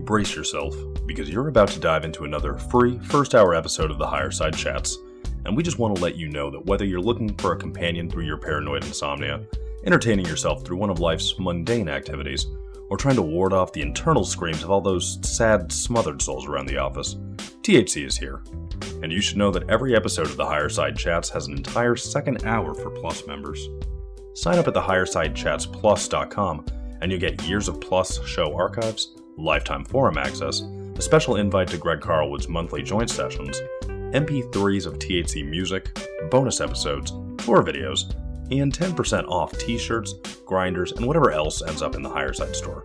brace yourself, because you're about to dive into another free first-hour episode of the Higher Side Chats, and we just want to let you know that whether you're looking for a companion through your paranoid insomnia, entertaining yourself through one of life's mundane activities, or trying to ward off the internal screams of all those sad, smothered souls around the office, THC is here. And you should know that every episode of the Higher Side Chats has an entire second hour for Plus members. Sign up at thehighersidechatsplus.com and you'll get years of Plus show archives, lifetime forum access, a special invite to Greg Carlwood's monthly joint sessions, MP3s of THC music, bonus episodes, tour videos, and 10% off t-shirts, grinders, and whatever else ends up in the Higher Side store.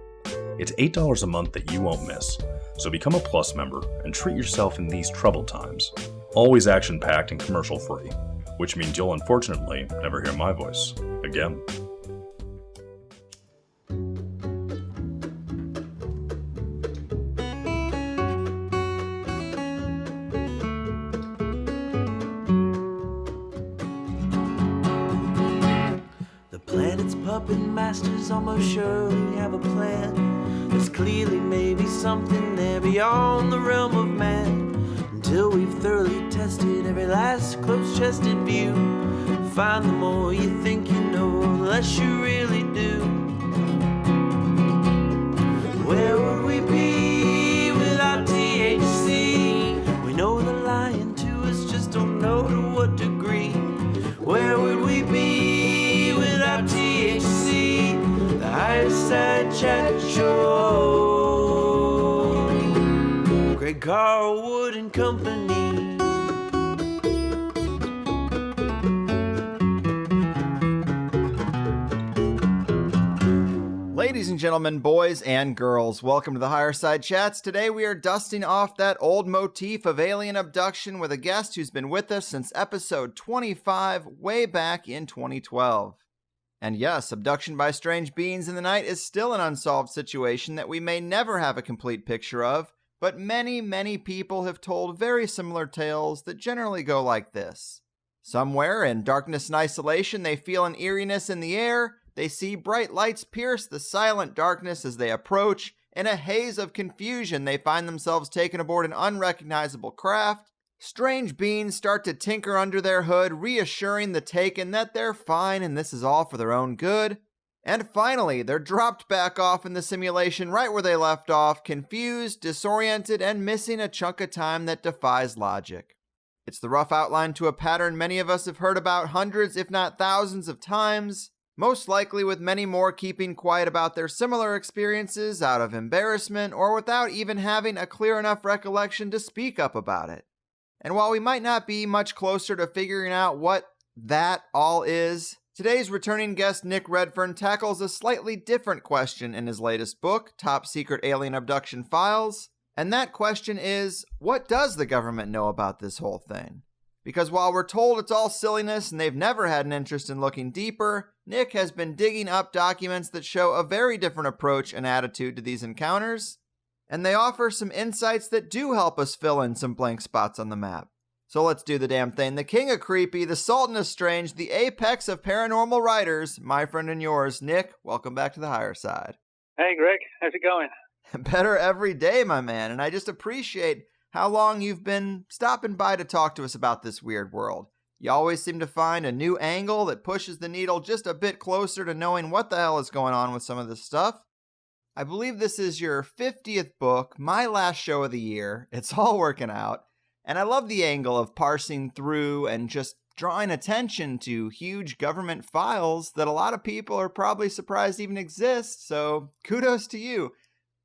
It's $8 a month that you won't miss, so become a Plus member and treat yourself in these troubled times. Always action-packed and commercial-free, which means you'll unfortunately never hear my voice again. Puppet masters almost surely have a plan. There's clearly maybe something there beyond the realm of man. Until we've thoroughly tested every last close-chested view, find the more you think you know, the less you really do. Where would we be without THC? We know they're lying to us, just don't know to what degree. Where would we be without THC? The Higher Side Chat Show. Greg Carlwood and Company. Ladies and gentlemen, boys and girls, welcome to the Higher Side Chats. Today we are dusting off that old motif of alien abduction with a guest who's been with us since episode 25, way back in 2012. And yes, abduction by strange beings in the night is still an unsolved situation that we may never have a complete picture of, but many people have told very similar tales that generally go like this. Somewhere in darkness and isolation, they feel an eeriness in the air. They see bright lights pierce the silent darkness as they approach. In a haze of confusion, they find themselves taken aboard an unrecognizable craft. Strange beings start to tinker under their hood, reassuring the taken that they're fine and this is all for their own good. And finally, they're dropped back off in the simulation right where they left off, confused, disoriented, and missing a chunk of time that defies logic. It's the rough outline to a pattern many of us have heard about hundreds, if not thousands of times. Most likely with many more keeping quiet about their similar experiences out of embarrassment or without even having a clear enough recollection to speak up about it. And while we might not be much closer to figuring out what that all is, today's returning guest Nick Redfern tackles a slightly different question in his latest book, Top Secret Alien Abduction Files. And that question is, what does the government know about this whole thing? Because while we're told it's all silliness and they've never had an interest in looking deeper, Nick has been digging up documents that show a very different approach and attitude to these encounters, and they offer some insights that do help us fill in some blank spots on the map. So let's do the damn thing. The king of creepy, the sultan of strange, the apex of paranormal writers, my friend and yours, Nick, welcome back to the Higher Side. Hey Greg, how's it going? Better every day, my man, and I just appreciate how long you've been stopping by to talk to us about this weird world. You always seem to find a new angle that pushes the needle just a bit closer to knowing what the hell is going on with some of this stuff. I believe this is your 50th book, my last show of the year. It's all working out. And I love the angle of parsing through and just drawing attention to huge government files that a lot of people are probably surprised even exist. So kudos to you.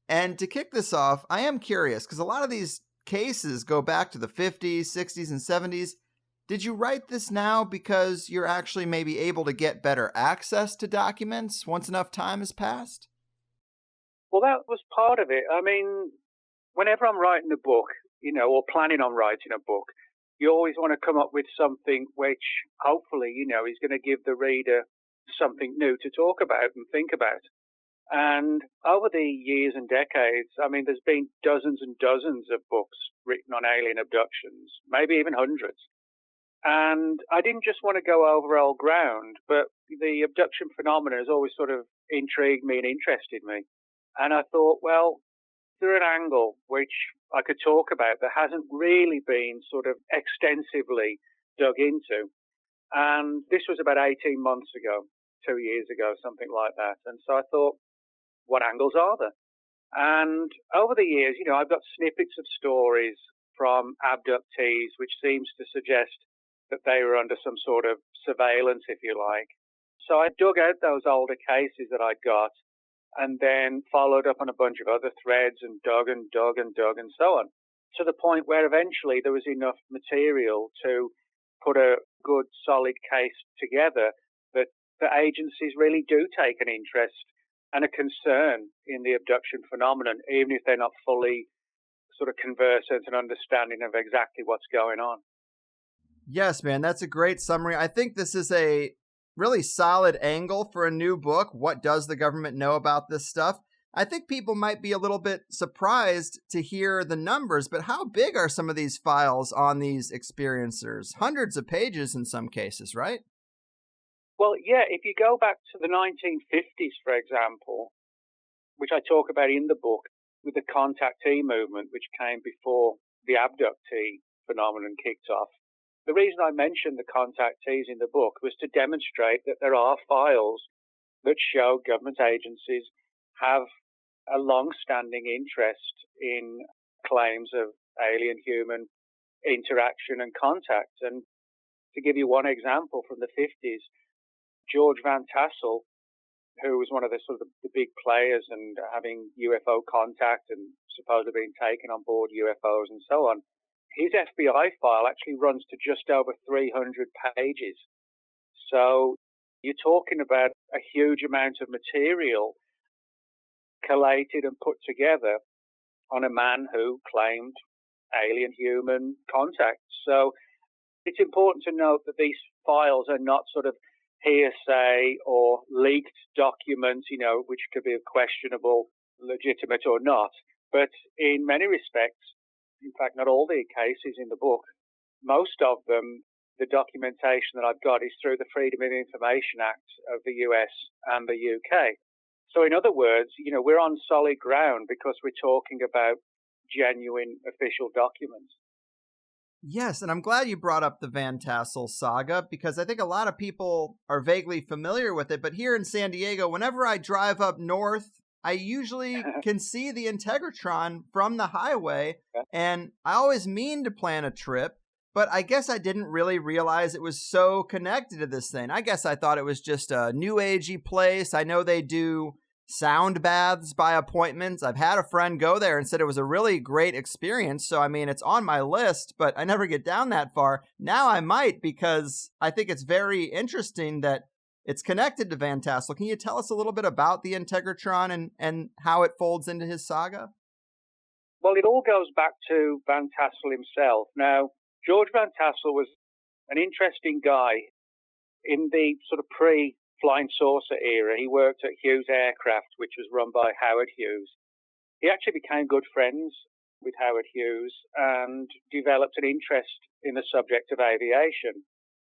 And to kick this off, I am curious, because a lot of these cases go back to the 50s, 60s, and 70s. Did you write this now because you're actually maybe able to get better access to documents once enough time has passed? Well, that was part of it. I mean, whenever I'm writing a book, or planning on writing a book, you always want to come up with something which hopefully, is going to give the reader something new to talk about and think about. And over the years and decades, I mean, there's been dozens and dozens of books written on alien abductions, maybe even hundreds. And I didn't just want to go over old ground, but the abduction phenomenon has always sort of intrigued me and interested me. And I thought, well, after an angle which I could talk about that hasn't really been sort of extensively dug into. And this was about 18 months ago, 2 years ago, something like that. And so I thought, what angles are there? And over the years, I've got snippets of stories from abductees, which seems to suggest that they were under some sort of surveillance, if you like. So I dug out those older cases that I'd got and then followed up on a bunch of other threads and dug and dug and dug and so on, to the point where eventually there was enough material to put a good, solid case together that the agencies really do take an interest and a concern in the abduction phenomenon, even if they're not fully sort of conversant and understanding of exactly what's going on. Yes, man, that's a great summary. I think this is a really solid angle for a new book. What does the government know about this stuff? I think people might be a little bit surprised to hear the numbers, but how big are some of these files on these experiencers? Hundreds of pages in some cases, right? Well, yeah, if you go back to the 1950s, for example, which I talk about in the book, with the contactee movement, which came before the abductee phenomenon kicked off. The reason I mentioned the contactees in the book was to demonstrate that there are files that show government agencies have a long-standing interest in claims of alien-human interaction and contact. And to give you one example from the 50s, George Van Tassel, who was one of the sort of the big players and having UFO contact and supposedly being taken on board UFOs and so on, his FBI file actually runs to just over 300 pages. So you're talking about a huge amount of material collated and put together on a man who claimed alien-human contact. So it's important to note that these files are not sort of hearsay or leaked documents, which could be questionable, legitimate or not. But in many respects, in fact, not all the cases in the book, most of them, the documentation that I've got is through the Freedom of Information Act of the US and the UK. So in other words, we're on solid ground because we're talking about genuine official documents. Yes, and I'm glad you brought up the Van Tassel saga because I think a lot of people are vaguely familiar with it. But here in San Diego, whenever I drive up north, I usually can see the Integratron from the highway. And I always mean to plan a trip, but I guess I didn't really realize it was so connected to this thing. I guess I thought it was just a new agey place. I know they do sound baths by appointments. I've had a friend go there and said it was a really great experience. So, I mean, it's on my list, but I never get down that far. Now I might because I think it's very interesting that it's connected to Van Tassel. Can you tell us a little bit about the Integratron and how it folds into his saga? Well, it all goes back to Van Tassel himself. Now, George Van Tassel was an interesting guy in the sort of pre-flying saucer era. He worked at Hughes Aircraft, which was run by Howard Hughes. He actually became good friends with Howard Hughes and developed an interest in the subject of aviation.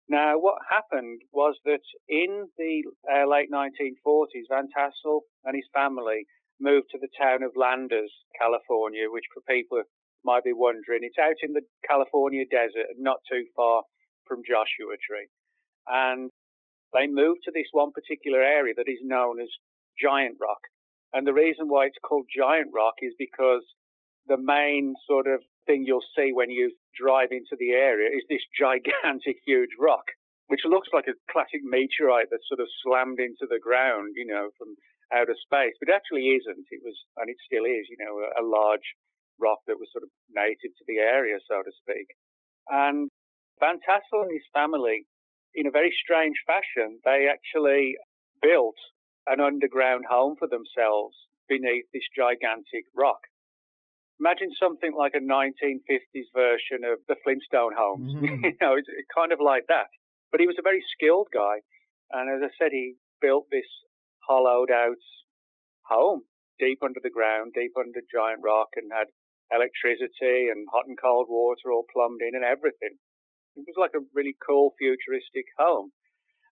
Now, what happened was that in the late 1940s, Van Tassel and his family moved to the town of Landers, California, which for people who might be wondering, it's out in the California desert, not too far from Joshua Tree. And they moved to this one particular area that is known as Giant Rock. And the reason why it's called Giant Rock is because the main sort of thing you'll see when you drive into the area is this gigantic, huge rock, which looks like a classic meteorite that sort of slammed into the ground, from outer space. But it actually isn't. It was, and it still is, a large rock that was sort of native to the area, so to speak. And Van Tassel and his family, in a very strange fashion, they actually built an underground home for themselves beneath this gigantic rock. Imagine something like a 1950s version of the Flintstone homes. Mm-hmm. It's kind of like that. But he was a very skilled guy. And as I said, he built this hollowed out home deep under the ground, deep under Giant Rock, and had electricity and hot and cold water all plumbed in and everything. It was like a really cool, futuristic home.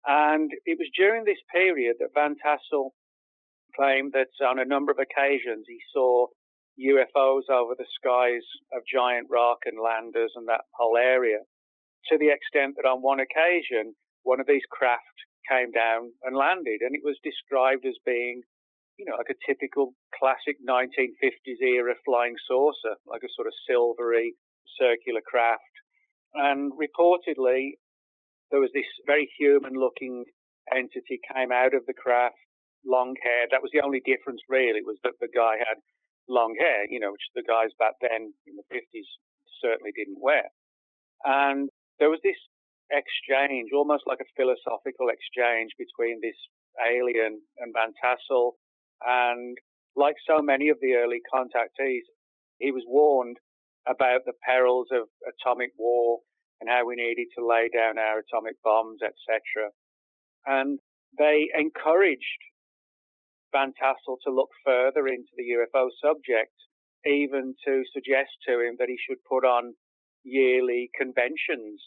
And it was during this period that Van Tassel claimed that on a number of occasions he saw UFOs over the skies of Giant Rock and Landers and that whole area, to the extent that on one occasion, one of these craft came down and landed, and it was described as being, like a typical classic 1950s era flying saucer, like a sort of silvery circular craft. And reportedly, there was this very human-looking entity came out of the craft, long hair. That was the only difference, really, was that the guy had long hair, which the guys back then in the 50s certainly didn't wear. And there was this exchange, almost like a philosophical exchange between this alien and Van Tassel. And like so many of the early contactees, he was warned about the perils of atomic war and how we needed to lay down our atomic bombs, etc. And they encouraged Van Tassel to look further into the UFO subject, even to suggest to him that he should put on yearly conventions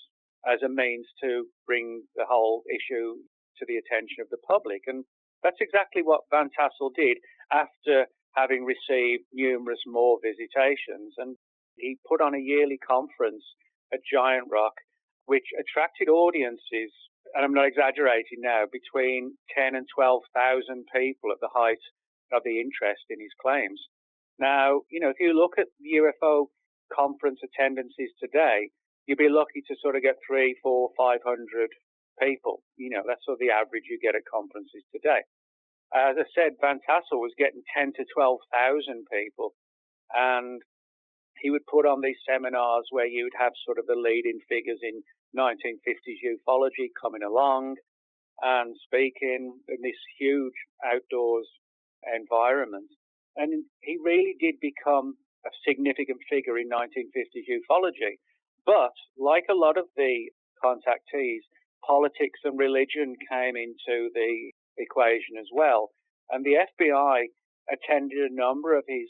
as a means to bring the whole issue to the attention of the public. And that's exactly what Van Tassel did after having received numerous more visitations. And he put on a yearly conference at Giant Rock, which attracted audiences, and I'm not exaggerating now, between 10 and 12,000 people at the height of the interest in his claims. Now, if you look at the UFO conference attendances today, you'd be lucky to sort of get 300, 400, 500 people. That's sort of the average you get at conferences today. As I said, Van Tassel was getting 10 to 12,000 people, and he would put on these seminars where you would have sort of the leading figures in 1950s ufology coming along and speaking in this huge outdoors environment. And he really did become a significant figure in 1950s ufology. But like a lot of the contactees, politics and religion came into the equation as well. And the FBI attended a number of his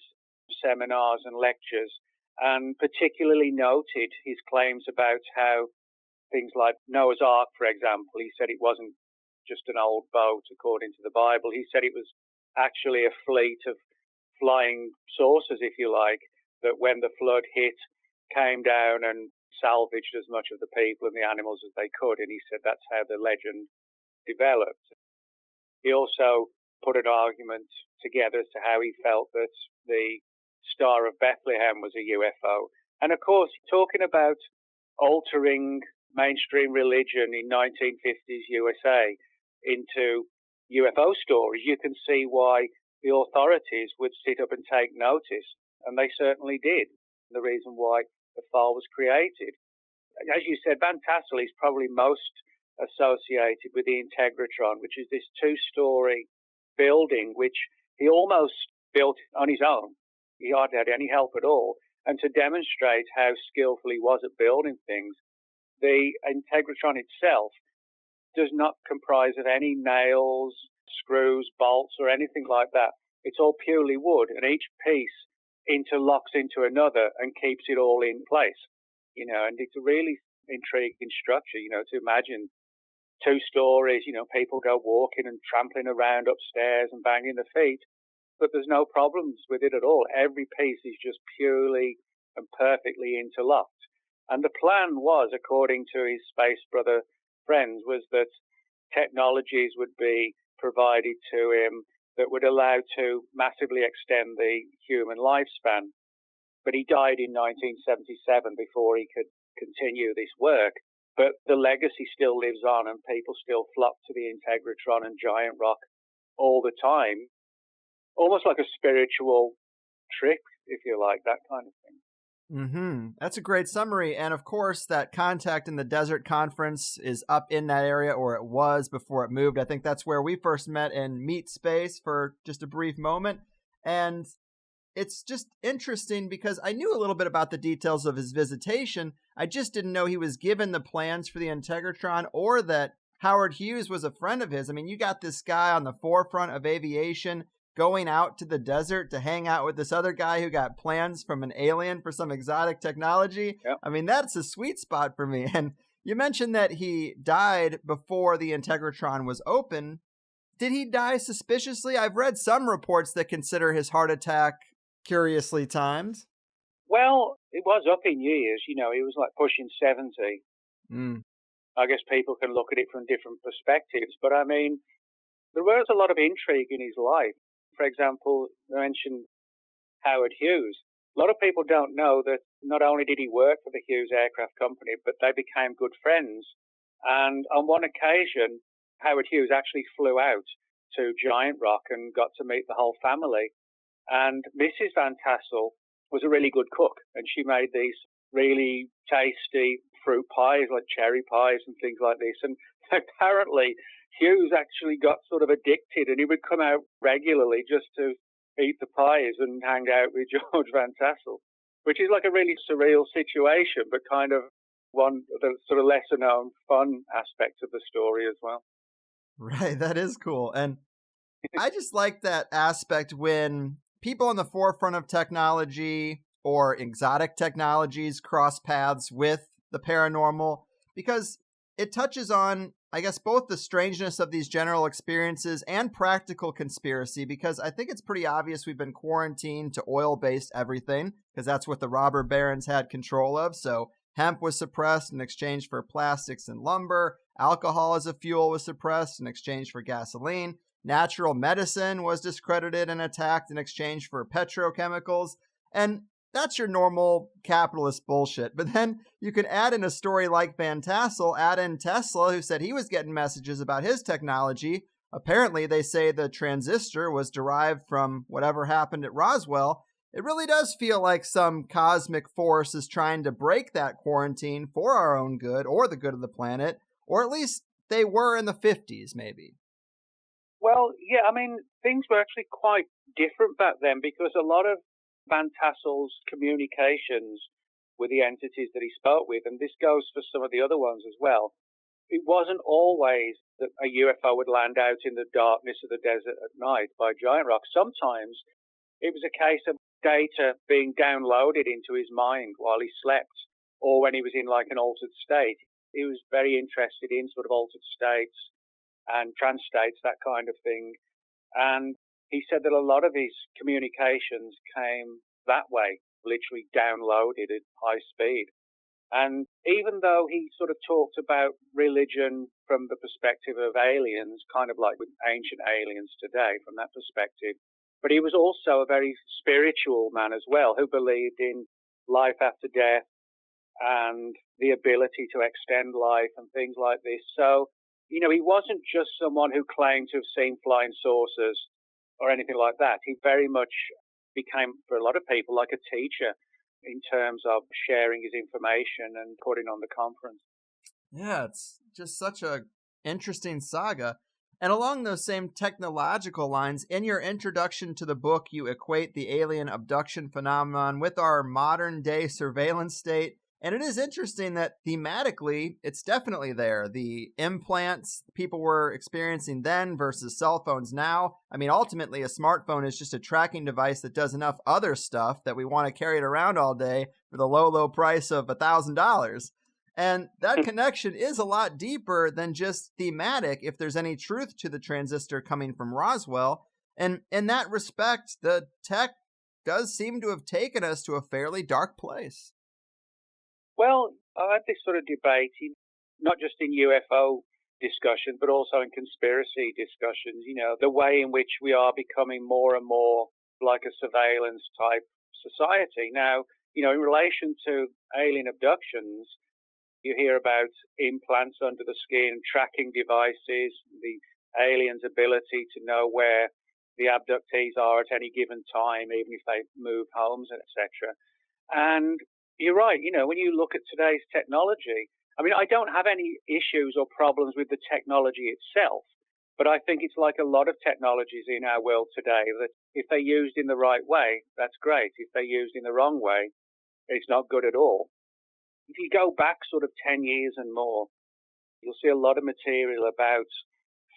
seminars and lectures, and particularly noted his claims about how things like Noah's Ark, for example, he said it wasn't just an old boat according to the Bible. He said it was actually a fleet of flying saucers, if you like, that when the flood hit, came down and salvaged as much of the people and the animals as they could. And he said that's how the legend developed. He also put an argument together as to how he felt that the Star of Bethlehem was a UFO. And of course, talking about altering mainstream religion in 1950s USA into UFO stories, you can see why the authorities would sit up and take notice. And they certainly did. The reason why the file was created. As you said, Van Tassel is probably most associated with the Integratron, which is this two-story building, which he almost built on his own. He hardly had any help at all. And to demonstrate how skillful he was at building things, the Integratron itself does not comprise of any nails, screws, bolts, or anything like that. It's all purely wood, and each piece interlocks into another and keeps it all in place. And it's a really intriguing structure, to imagine 2 stories, people go walking and trampling around upstairs and banging their feet, but there's no problems with it at all. Every piece is just purely and perfectly interlocked. And the plan was, according to his space brother friends, was that technologies would be provided to him that would allow to massively extend the human lifespan. But he died in 1977 before he could continue this work. But the legacy still lives on, and people still flock to the Integratron and Giant Rock all the time. Almost like a spiritual trip, if you like, that kind of thing. That's a great summary. And of course, that Contact in the Desert conference is up in that area, or it was before it moved. I think that's where we first met in Meet Space for just a brief moment. And it's just interesting because I knew a little bit about the details of his visitation. I just didn't know he was given the plans for the Integratron or that Howard Hughes was a friend of his. I mean, you got this guy on the forefront of aviation going out to the desert to hang out with this other guy who got plans from an alien for some exotic technology. Yep. I mean, that's a sweet spot for me. And you mentioned that he died before the Integratron was open. Did he die suspiciously? I've read some reports that consider his heart attack curiously timed. Well, it was up in years. He was like pushing 70. Mm. I guess people can look at it from different perspectives. But I mean, there was a lot of intrigue in his life. For example, I mentioned Howard Hughes. A lot of people don't know that not only did he work for the Hughes Aircraft Company, but they became good friends. And on one occasion, Howard Hughes actually flew out to Giant Rock and got to meet the whole family. And Mrs. Van Tassel was a really good cook, and she made these really tasty fruit pies, like cherry pies and things like this. And apparently, Hughes actually got sort of addicted, and he would come out regularly just to eat the pies and hang out with George Van Tassel, which is like a really surreal situation, but kind of one of the sort of lesser known fun aspects of the story as well. Right, that is cool. And I just like that aspect when people on the forefront of technology or exotic technologies cross paths with the paranormal, because it touches on, I guess, both the strangeness of these general experiences and practical conspiracy, because I think it's pretty obvious we've been quarantined to oil-based everything, because that's what the robber barons had control of. So hemp was suppressed in exchange for plastics and lumber. Alcohol as a fuel was suppressed in exchange for gasoline. Natural medicine was discredited and attacked in exchange for petrochemicals. And that's your normal capitalist bullshit. But then you can add in a story like Van Tassel, add in Tesla, who said he was getting messages about his technology. Apparently, they say the transistor was derived from whatever happened at Roswell. It really does feel like some cosmic force is trying to break that quarantine for our own good or the good of the planet, or at least they were in the 50s, maybe. Well, yeah, I mean, things were actually quite different back then because a lot of Van Tassel's communications with the entities that he spoke with, and this goes for some of the other ones as well, it wasn't always that a UFO would land out in the darkness of the desert at night by Giant Rock. Sometimes it was a case of data being downloaded into his mind while he slept or when he was in like an altered state. He was very interested in sort of altered states and trance states, that kind of thing. And he said that a lot of his communications came that way, literally downloaded at high speed. And even though he sort of talked about religion from the perspective of aliens, kind of like with ancient aliens today from that perspective, but he was also a very spiritual man as well, who believed in life after death and the ability to extend life and things like this. So, he wasn't just someone who claimed to have seen flying saucers or anything like that. He very much became, for a lot of people, like a teacher in terms of sharing his information and putting on the conference. Yeah, it's just such a interesting saga. And along those same technological lines, in your introduction to the book, you equate the alien abduction phenomenon with our modern day surveillance state. And it is interesting that thematically, it's definitely there. The implants people were experiencing then versus cell phones now. I mean, ultimately, a smartphone is just a tracking device that does enough other stuff that we want to carry it around all day for the low, low price of $1,000. And that connection is a lot deeper than just thematic, if there's any truth to the transistor coming from Roswell. And in that respect, the tech does seem to have taken us to a fairly dark place. Well, I had this sort of debate, not just in UFO discussions, but also in conspiracy discussions, the way in which we are becoming more and more like a surveillance type society. Now, in relation to alien abductions, you hear about implants under the skin, tracking devices, the aliens' ability to know where the abductees are at any given time, even if they move homes, etc. And you're right, when you look at today's technology, I mean, I don't have any issues or problems with the technology itself, but I think it's like a lot of technologies in our world today that if they're used in the right way, that's great. If they're used in the wrong way, it's not good at all. If you go back sort of 10 years and more, you'll see a lot of material about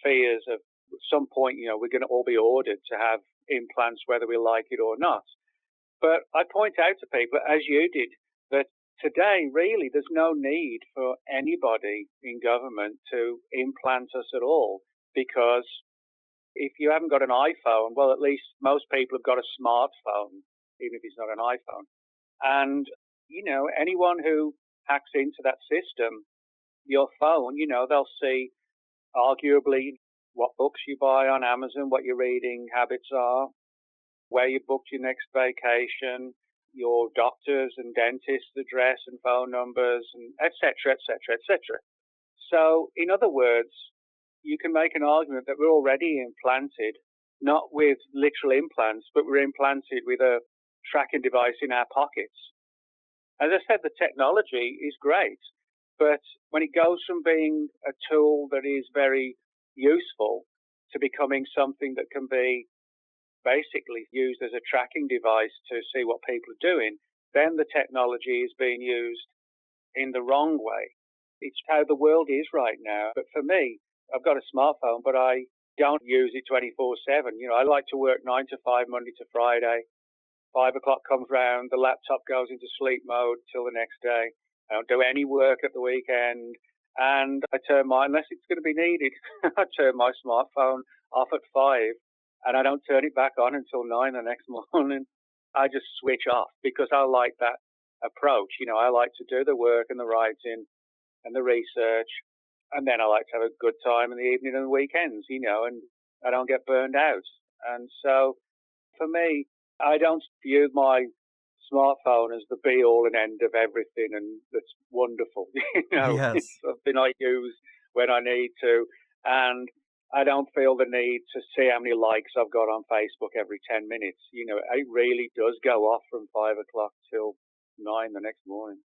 fears of at some point, we're going to all be ordered to have implants whether we like it or not. But I point out to people, as you did, that today, really, there's no need for anybody in government to implant us at all, because if you haven't got an iPhone, well, at least most people have got a smartphone. even if it's not an iPhone. And, anyone who hacks into that system, your phone, they'll see arguably what books you buy on Amazon, what your reading habits are, where you booked your next vacation, your doctor's and dentist's address and phone numbers, and et cetera, et cetera, et cetera. So, in other words, you can make an argument that we're already implanted, not with literal implants, but we're implanted with a tracking device in our pockets. As I said, the technology is great, but when it goes from being a tool that is very useful to becoming something that can be basically used as a tracking device to see what people are doing, then the technology is being used in the wrong way. It's how the world is right now. But for me, I've got a smartphone, but I don't use it 24/7. I like to work 9 to 5, Monday to Friday. 5 o'clock comes round, the laptop goes into sleep mode till the next day. I don't do any work at the weekend. And I turn unless it's going to be needed, I turn my smartphone off at 5 and I don't turn it back on until 9 the next morning. I just switch off because I like that approach. I like to do the work and the writing and the research. And then I like to have a good time in the evening and the weekends, and I don't get burned out. And so for me, I don't view my smartphone as the be-all and end of everything, and that's wonderful. Yes. It's something I use when I need to, and I don't feel the need to see how many likes I've got on Facebook every 10 minutes. It really does go off from 5 o'clock till 9 the next morning.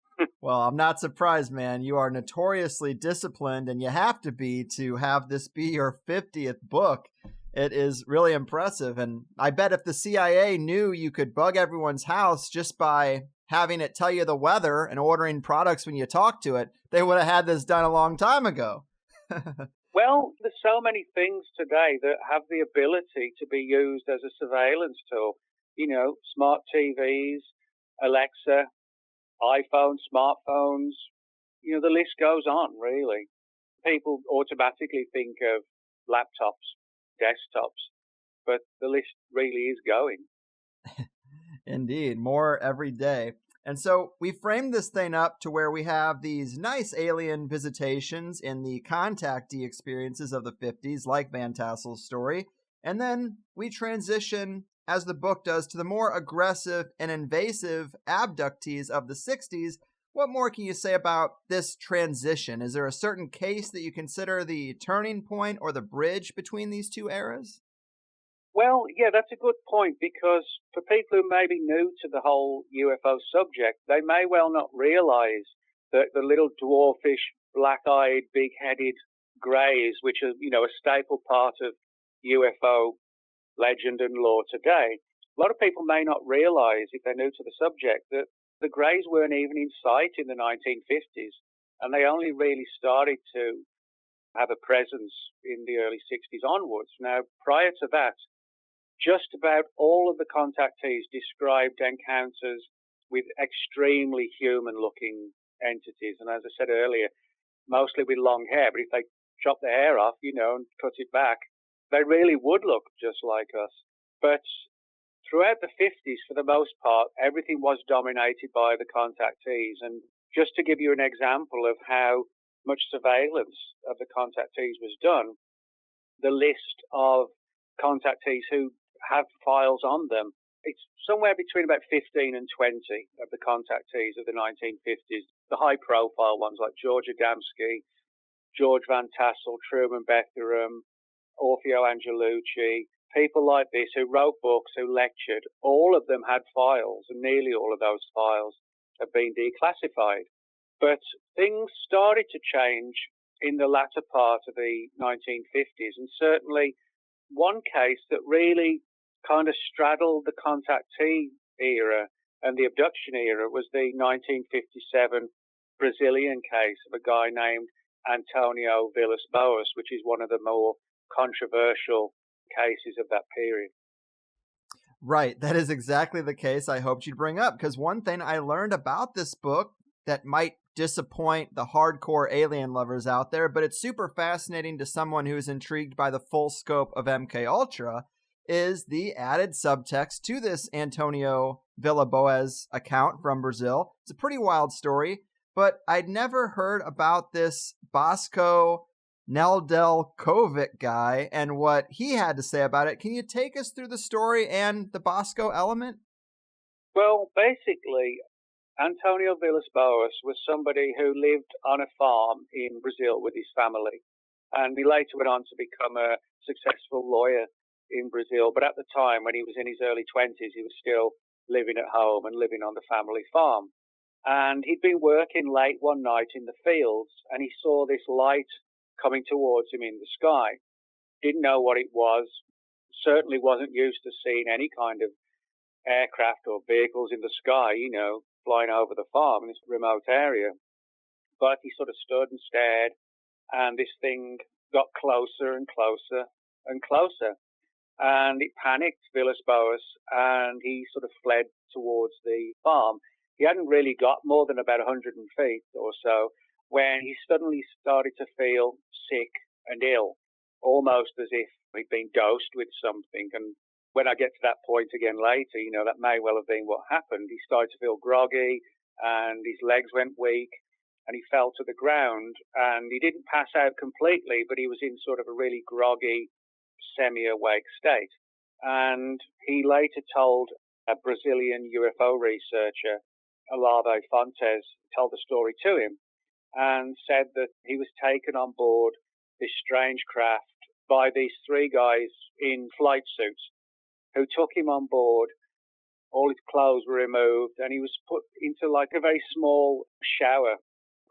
Well, I'm not surprised, man. You are notoriously disciplined, and you have to be to have this be your 50th book. It is really impressive. And I bet if the CIA knew you could bug everyone's house just by having it tell you the weather and ordering products when you talk to it, they would have had this done a long time ago. Well, there's so many things today that have the ability to be used as a surveillance tool. Smart TVs, Alexa, iPhones, smartphones, the list goes on, really. People automatically think of laptops, desktops, but the list really is going. Indeed, more every day. And so we framed this thing up to where we have these nice alien visitations in the contactee experiences of the 50s, like Van Tassel's story. And then we transition, as the book does, to the more aggressive and invasive abductees of the 60s. What more can you say about this transition? Is there a certain case that you consider the turning point or the bridge between these two eras? Well, yeah, that's a good point, because for people who may be new to the whole UFO subject, they may well not realize that the little dwarfish, black-eyed, big-headed greys, which are, a staple part of UFO legend and lore today, a lot of people may not realize, if they're new to the subject, that the greys weren't even in sight in the 1950s, and they only really started to have a presence in the early 60s onwards. Now, prior to that, just about all of the contactees described encounters with extremely human-looking entities. And as I said earlier, mostly with long hair, but if they chop their hair off, and cut it back, they really would look just like us. But throughout the 50s, for the most part, everything was dominated by the contactees. And just to give you an example of how much surveillance of the contactees was done, the list of contactees who have files on them, it's somewhere between about 15 and 20 of the contactees of the 1950s. The high-profile ones like George Adamski, George Van Tassel, Truman Bethurum, Orfeo Angelucci, people like this who wrote books, who lectured, all of them had files, and nearly all of those files have been declassified. But things started to change in the latter part of the 1950s, and certainly one case that really kind of straddled the contactee era and the abduction era was the 1957 Brazilian case of a guy named Antonio Villas Boas, which is one of the more controversial cases of that period. Right, that is exactly the case I hoped you'd bring up, because one thing I learned about this book that might disappoint the hardcore alien lovers out there, but it's super fascinating to someone who's intrigued by the full scope of MKUltra, is the added subtext to this Antonio Villas Boas account from Brazil. It's a pretty wild story, but I'd never heard about this Bosco Nedeljkovic guy and what he had to say about it. Can you take us through the story and the Bosco element? Well, basically, Antonio Villas Boas was somebody who lived on a farm in Brazil with his family. And he later went on to become a successful lawyer in Brazil. But at the time, when he was in his early 20s, he was still living at home and living on the family farm. And he'd been working late one night in the fields, and he saw this light coming towards him in the sky. Didn't know what it was, certainly wasn't used to seeing any kind of aircraft or vehicles in the sky, flying over the farm in this remote area. But he sort of stood and stared, and this thing got closer and closer and closer. And it panicked Villas Boas, and he sort of fled towards the farm. He hadn't really got more than about 100 feet or so when he suddenly started to feel sick and ill, almost as if he'd been dosed with something. And when I get to that point again later, that may well have been what happened. He started to feel groggy, and his legs went weak, and he fell to the ground. And he didn't pass out completely, but he was in sort of a really groggy, semi-awake state. And he later told a Brazilian UFO researcher, Olavo Fontes, told the story to him and said that he was taken on board this strange craft by these three guys in flight suits who took him on board. All his clothes were removed, and he was put into like a very small shower,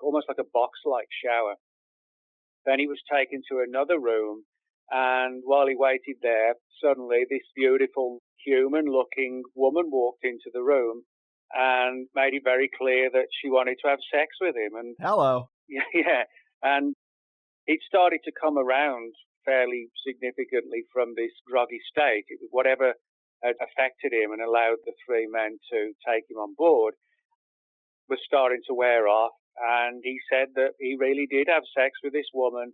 almost like a box-like shower. Then he was taken to another room, and while he waited there, suddenly this beautiful human-looking woman walked into the room and made it very clear that she wanted to have sex with him. And hello. Yeah, and it started to come around fairly significantly from this groggy state. It was whatever had affected him and allowed the three men to take him on board was starting to wear off. And he said that he really did have sex with this woman,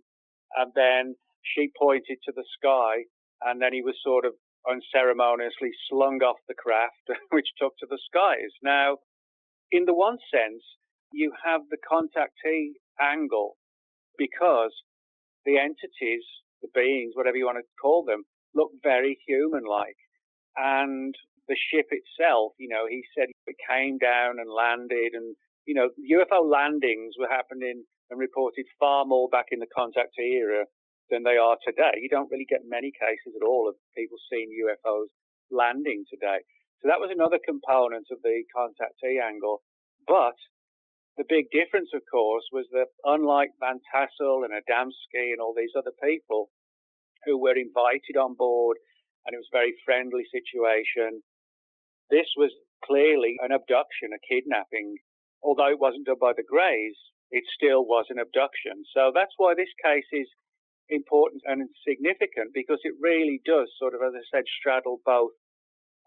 and then she pointed to the sky, and then he was sort of unceremoniously slung off the craft, which took to the skies. Now, in the one sense, you have the contactee angle because the entities, the beings, whatever you want to call them, look very human-like. And the ship itself, he said it came down and landed, and, UFO landings were happening and reported far more back in the contactee era than they are today. You don't really get many cases at all of people seeing UFOs landing today. So that was another component of the contactee angle. But the big difference, of course, was that unlike Van Tassel and Adamski and all these other people who were invited on board, and it was a very friendly situation, this was clearly an abduction, a kidnapping. Although it wasn't done by the Greys, it still was an abduction. So that's why this case is important and significant, because it really does sort of, as I said, straddle both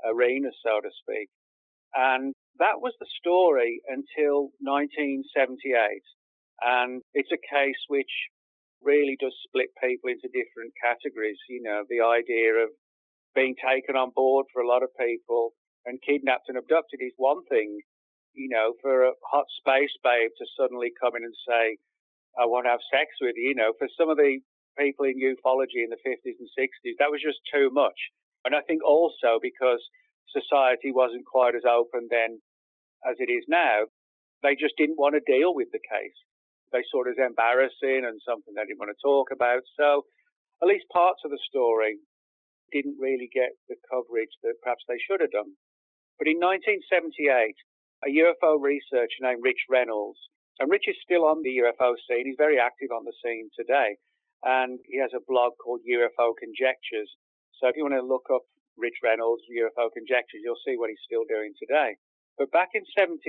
arenas, so to speak. And that was the story until 1978. And it's a case which really does split people into different categories. The idea of being taken on board for a lot of people and kidnapped and abducted is one thing. For a hot space babe to suddenly come in and say, I want to have sex with you, for some of the people in ufology in the 50s and 60s, that was just too much. And I think also because society wasn't quite as open then as it is now, they just didn't want to deal with the case. They saw it as embarrassing and something they didn't want to talk about. So at least parts of the story didn't really get the coverage that perhaps they should have done. But in 1978, a UFO researcher named Rich Reynolds, and Rich is still on the UFO scene, he's very active on the scene today, and he has a blog called UFO Conjectures. So if you want to look up Rich Reynolds, UFO Conjectures, you'll see what he's still doing today. But back in 78,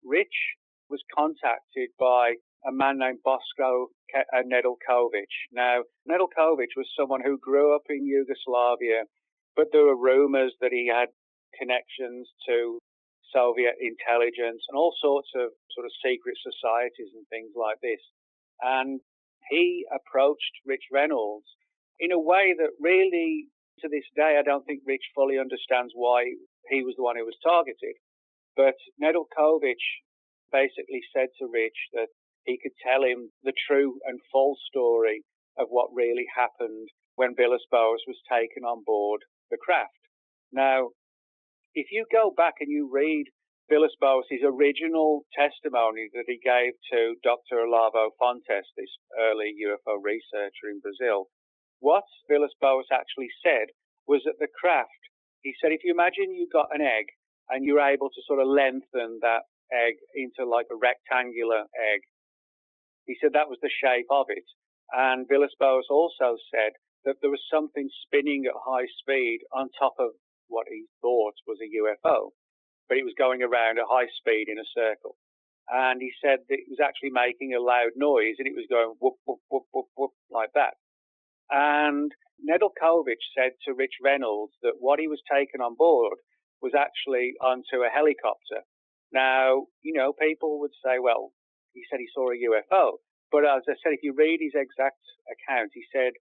Rich was contacted by a man named Bosco Nedeljkovic. Now, Nedeljkovic was someone who grew up in Yugoslavia, but there were rumors that he had connections to Soviet intelligence and all sorts of sort of secret societies and things like this. And he approached Rich Reynolds in a way that really To this day, I don't think Rich fully understands why he was the one who was targeted. But Nedeljkovic basically said to Rich that he could tell him the true and full story of what really happened when Villas Boas was taken on board the craft. Now, if you go back and you read Villas Boas' original testimony that he gave to Dr. Olavo Fontes, this early UFO researcher in Brazil, what Villas Boas actually said was that the craft, he said, if you imagine you got an egg and you're able to sort of lengthen that egg into like a rectangular egg, he said that was the shape of it. And Villas Boas also said that there was something spinning at high speed on top of what he thought was a UFO, but it was going around at high speed in a circle. And he said that it was actually making a loud noise, and it was going whoop, whoop, whoop, whoop, whoop, like that. And Nedeljkovic said to Rich Reynolds that what he was taken on board was actually onto a helicopter. Now, you know, people would say, well, he said he saw a UFO. But as I said, if you read his exact account, he said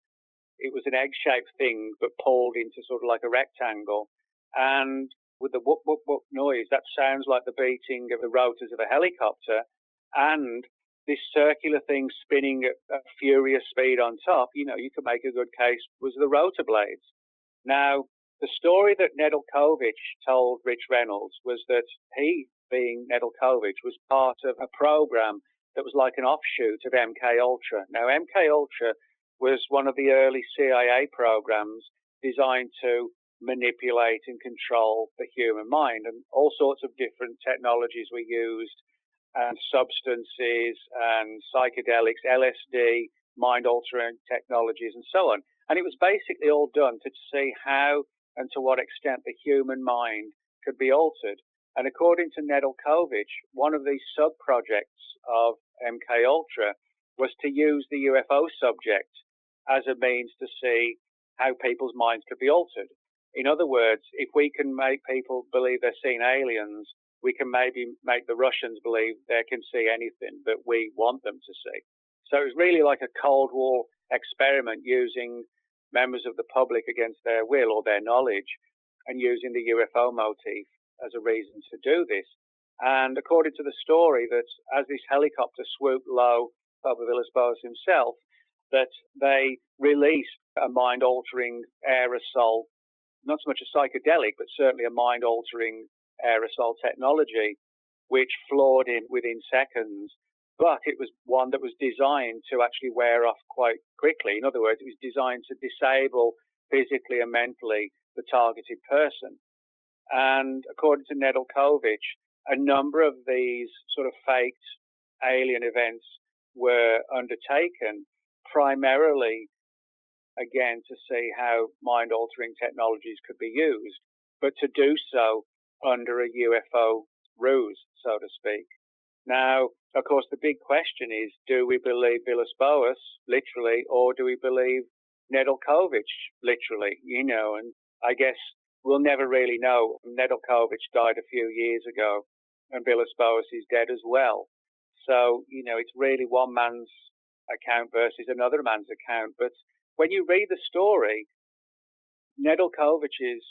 it was an egg-shaped thing, but pulled into sort of like a rectangle. And with the whoop, whoop, whoop noise, that sounds like the beating of the rotors of a helicopter. And this circular thing spinning at furious speed on top, you know, you could make a good case, was the rotor blades. Now, the story that Nedeljkovic told Rich Reynolds was that he, being Nedeljkovic, was part of a program that was like an offshoot of MKULTRA. Now, MKULTRA was one of the early CIA programs designed to manipulate and control the human mind, and all sorts of different technologies were used, and substances and psychedelics, LSD, mind-altering technologies, and so on. And it was basically all done to see how and to what extent the human mind could be altered. And according to Nedeljkovic, one of these sub-projects of MKULTRA was to use the UFO subject as a means to see how people's minds could be altered. In other words, if we can make people believe they're seeing aliens, we can maybe make the Russians believe they can see anything that we want them to see. So it was really like a Cold War experiment, using members of the public against their will or their knowledge, and using the UFO motif as a reason to do this. And according to the story, that as this helicopter swooped low over Villas Boas himself, that they released a mind-altering aerosol, not so much a psychedelic, but certainly a mind-altering aerosol technology, which floored in within seconds. But it was one that was designed to actually wear off quite quickly. In other words, it was designed to disable physically and mentally the targeted person. And according to Nedeljkovic, a number of these sort of faked alien events were undertaken primarily, again, to see how mind-altering technologies could be used, but to do so under a UFO ruse, so to speak. Now, of course, the big question is, do we believe Villas Boas, literally, or do we believe Nedeljkovic, literally? You know, and I guess we'll never really know. Nedeljkovic died a few years ago, and Villas Boas is dead as well. So, you know, it's really one man's account versus another man's account. But when you read the story, Nedeljkovic's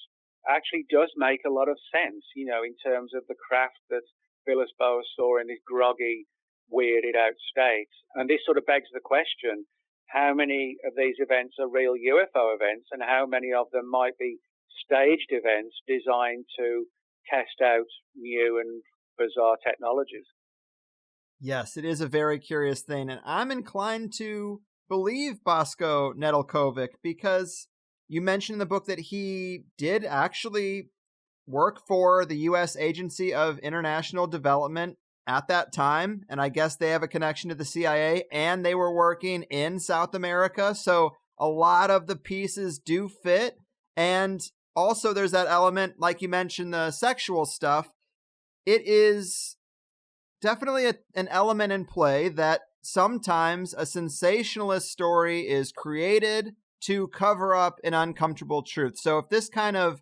actually does make a lot of sense, you know, in terms of the craft that Villas Boas saw in this groggy, weirded out state. And this sort of begs the question, how many of these events are real UFO events, and how many of them might be staged events designed to test out new and bizarre technologies? Yes, it is a very curious thing, and I'm inclined to believe Bosko Nedeljkovic, because you mentioned in the book that he did actually work for the U.S. Agency of International Development at that time, and I guess they have a connection to the CIA, and they were working in South America, so a lot of the pieces do fit. And also there's that element, like you mentioned, the sexual stuff. It is definitely an element in play that sometimes a sensationalist story is created to cover up an uncomfortable truth. So if this kind of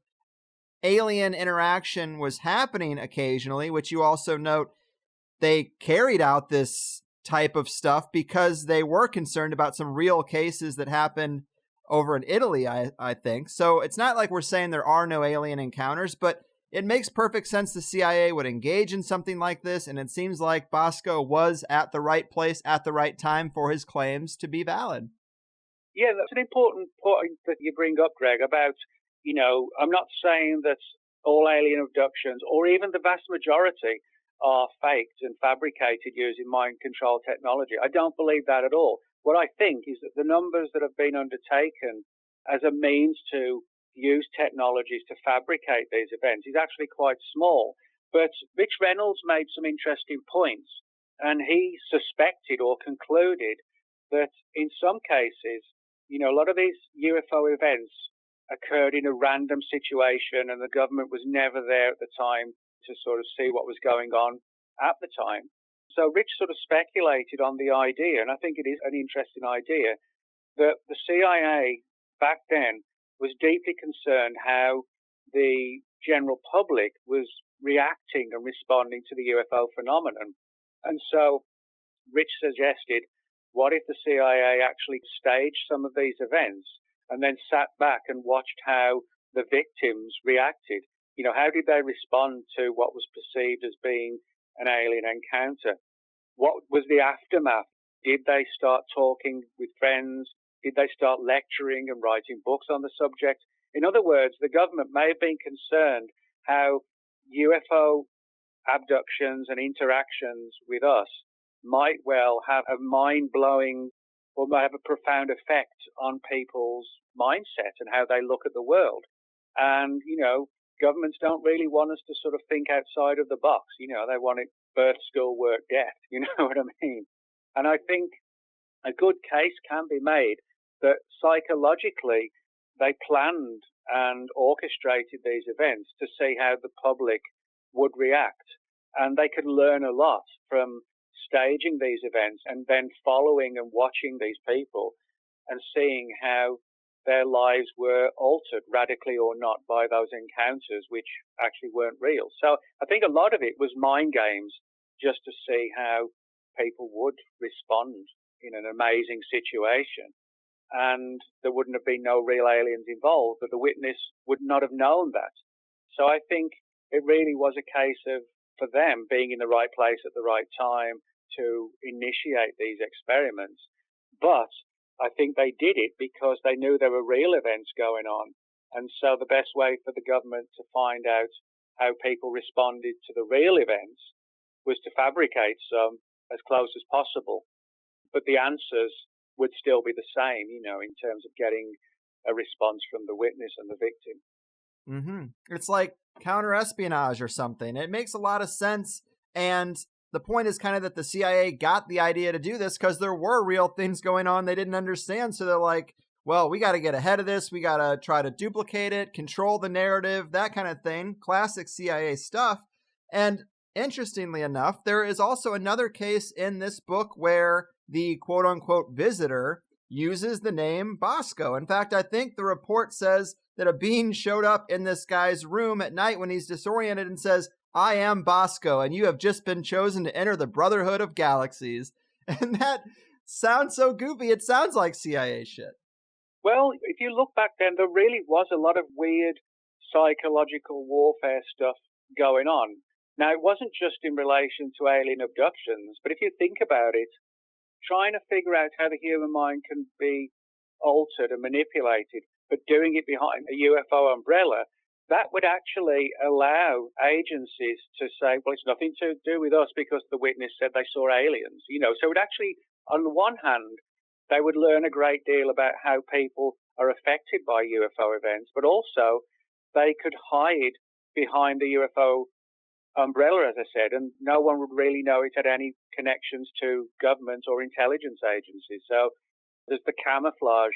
alien interaction was happening occasionally, which you also note, they carried out this type of stuff because they were concerned about some real cases that happened over in Italy, I think. So it's not like we're saying there are no alien encounters, but it makes perfect sense the CIA would engage in something like this, and it seems like Bosco was at the right place at the right time for his claims to be valid. Yeah, that's an important point that you bring up, Greg, about, I'm not saying that all alien abductions, or even the vast majority, are faked and fabricated using mind control technology. I don't believe that at all. What I think is that the numbers that have been undertaken as a means to use technologies to fabricate these events is actually quite small. But Rich Reynolds made some interesting points, and he suspected or concluded that in some cases, a lot of these UFO events occurred in a random situation, and the government was never there at the time to sort of see what was going on at the time. So Rich sort of speculated on the idea, and I think it is an interesting idea, that the CIA back then was deeply concerned how the general public was reacting and responding to the UFO phenomenon. And so Rich suggested, what if the CIA actually staged some of these events and then sat back and watched how the victims reacted? How did they respond to what was perceived as being an alien encounter? What was the aftermath? Did they start talking with friends? Did they start lecturing and writing books on the subject? In other words, the government may have been concerned how UFO abductions and interactions with us might well have a mind-blowing or might have a profound effect on people's mindset and how they look at the world. And, governments don't really want us to sort of think outside of the box. They want it birth, school, work, death. You know what I mean? And I think a good case can be made that psychologically they planned and orchestrated these events to see how the public would react. And they could learn a lot from staging these events and then following and watching these people and seeing how their lives were altered, radically or not, by those encounters, which actually weren't real. So I think a lot of it was mind games just to see how people would respond in an amazing situation. And there wouldn't have been no real aliens involved, but the witness would not have known that. So I think it really was a case of, for them, being in the right place at the right time to initiate these experiments. But I think they did it because they knew there were real events going on. And so the best way for the government to find out how people responded to the real events was to fabricate some as close as possible. But the answers would still be the same, in terms of getting a response from the witness and the victim. Mm-hmm. It's like counter-espionage or something. It makes a lot of sense. And the point is kind of that the CIA got the idea to do this because there were real things going on they didn't understand. So they're like, well, we got to get ahead of this. We got to try to duplicate it, control the narrative, that kind of thing. Classic CIA stuff. And interestingly enough, there is also another case in this book where the quote-unquote visitor uses the name Bosco. In fact, I think the report says that a being showed up in this guy's room at night when he's disoriented and says, "I am Bosco, and you have just been chosen to enter the Brotherhood of Galaxies." And that sounds so goofy. It sounds like CIA shit. Well, if you look back then, there really was a lot of weird psychological warfare stuff going on. Now, it wasn't just in relation to alien abductions, but if you think about it, trying to figure out how the human mind can be altered and manipulated, but doing it behind a UFO umbrella, that would actually allow agencies to say, well, it's nothing to do with us because the witness said they saw aliens. So it would actually, on the one hand, they would learn a great deal about how people are affected by UFO events, but also they could hide behind the UFO umbrella, as I said, and no one would really know it had any connections to government or intelligence agencies. So there's the camouflage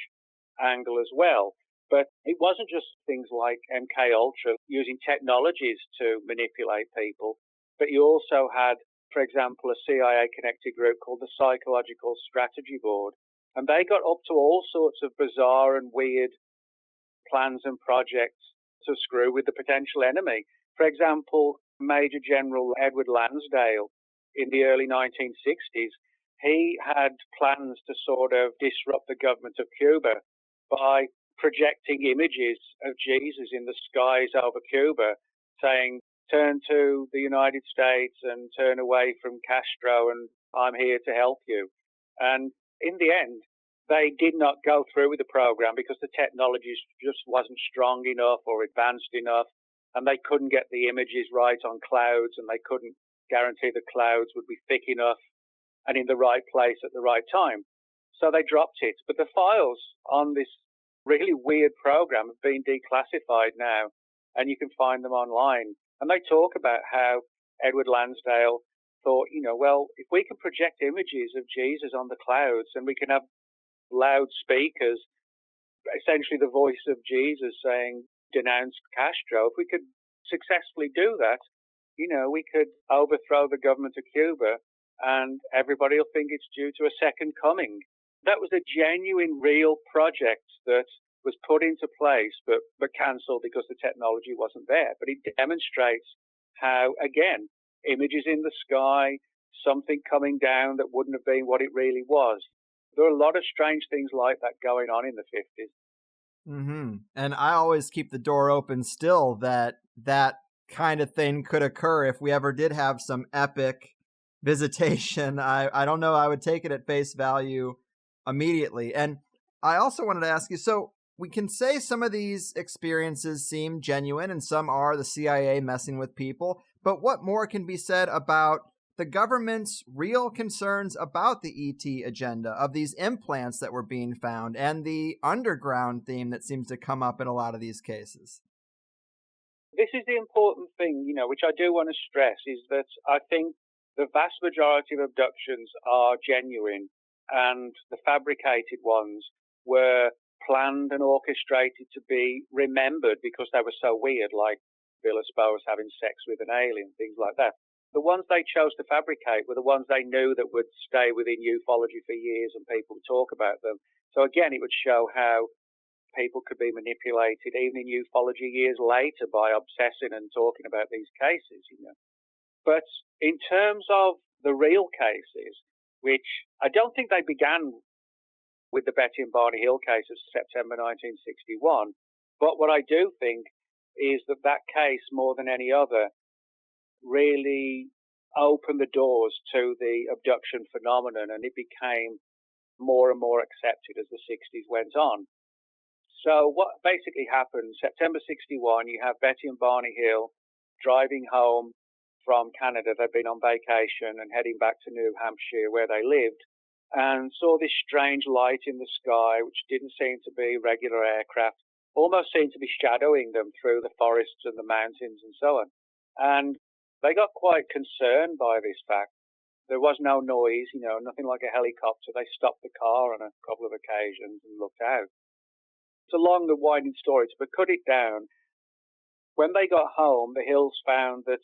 angle as well. But it wasn't just things like MKULTRA using technologies to manipulate people, but you also had, for example, a CIA-connected group called the Psychological Strategy Board, and they got up to all sorts of bizarre and weird plans and projects to screw with the potential enemy. For example, Major General Edward Lansdale in the early 1960s, he had plans to sort of disrupt the government of Cuba by projecting images of Jesus in the skies over Cuba, saying, turn to the United States and turn away from Castro, and I'm here to help you. And in the end, they did not go through with the program because the technology just wasn't strong enough or advanced enough, and they couldn't get the images right on clouds, and they couldn't guarantee the clouds would be thick enough and in the right place at the right time. So they dropped it. But the files on this really weird program have been declassified now, and you can find them online. And they talk about how Edward Lansdale thought, well, if we can project images of Jesus on the clouds and we can have loudspeakers, essentially the voice of Jesus saying, denounce Castro, if we could successfully do that, we could overthrow the government of Cuba and everybody will think it's due to a second coming. That was a genuine, real project that was put into place but cancelled because the technology wasn't there. But it demonstrates how, again, images in the sky, something coming down that wouldn't have been what it really was. There are a lot of strange things like that going on in the 50s. Mm-hmm. And I always keep the door open still that kind of thing could occur if we ever did have some epic visitation. I don't know. I would take it at face value immediately. And I also wanted to ask you, so we can say some of these experiences seem genuine and some are the CIA messing with people, but what more can be said about the government's real concerns about the ET agenda, of these implants that were being found, and the underground theme that seems to come up in a lot of these cases? This is the important thing, which I do want to stress, is that I think the vast majority of abductions are genuine, and the fabricated ones were planned and orchestrated to be remembered because they were so weird, like Villas Boas having sex with an alien, things like that. The ones they chose to fabricate were the ones they knew that would stay within ufology for years and people would talk about them. So again, it would show how people could be manipulated even in ufology years later by obsessing and talking about these cases, But in terms of the real cases, which I don't think they began with the Betty and Barney Hill case of September 1961, but what I do think is that case, more than any other, really opened the doors to the abduction phenomenon, and it became more and more accepted as the 60s went on. So what basically happened, September 61, you have Betty and Barney Hill driving home from Canada. They'd been on vacation and heading back to New Hampshire where they lived, and saw this strange light in the sky, which didn't seem to be regular aircraft, almost seemed to be shadowing them through the forests and the mountains and so on. And they got quite concerned by this fact. There was no noise, nothing like a helicopter. They stopped the car on a couple of occasions and looked out. It's a long and winding story, but cut it down. When they got home, the Hills found that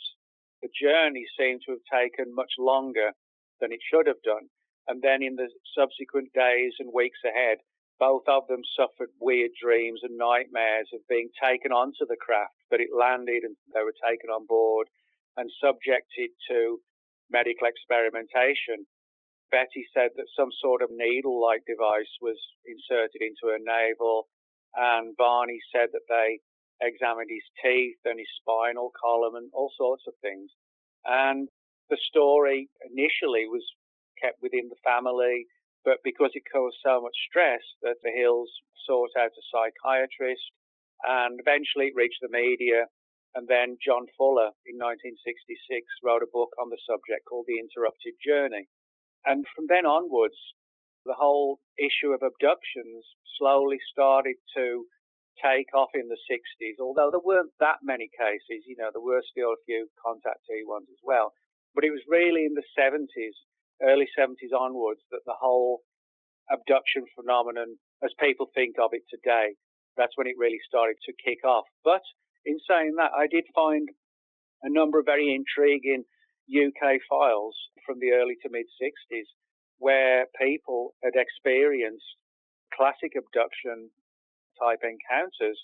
the journey seemed to have taken much longer than it should have done. And then in the subsequent days and weeks ahead, both of them suffered weird dreams and nightmares of being taken onto the craft, but it landed and they were taken on board and subjected to medical experimentation. Betty said that some sort of needle-like device was inserted into her navel, and Barney said that they examined his teeth and his spinal column and all sorts of things. And the story initially was kept within the family, but because it caused so much stress that the Hills sought out a psychiatrist, and eventually it reached the media. And then John Fuller in 1966 wrote a book on the subject called The Interrupted Journey. And from then onwards, the whole issue of abductions slowly started to take off in the 60s, although there weren't that many cases. There were still a few contactee ones as well. But it was really in the 70s, early 70s onwards, that the whole abduction phenomenon, as people think of it today, that's when it really started to kick off. But in saying that, I did find a number of very intriguing UK files from the early to mid-60s where people had experienced classic abduction type encounters,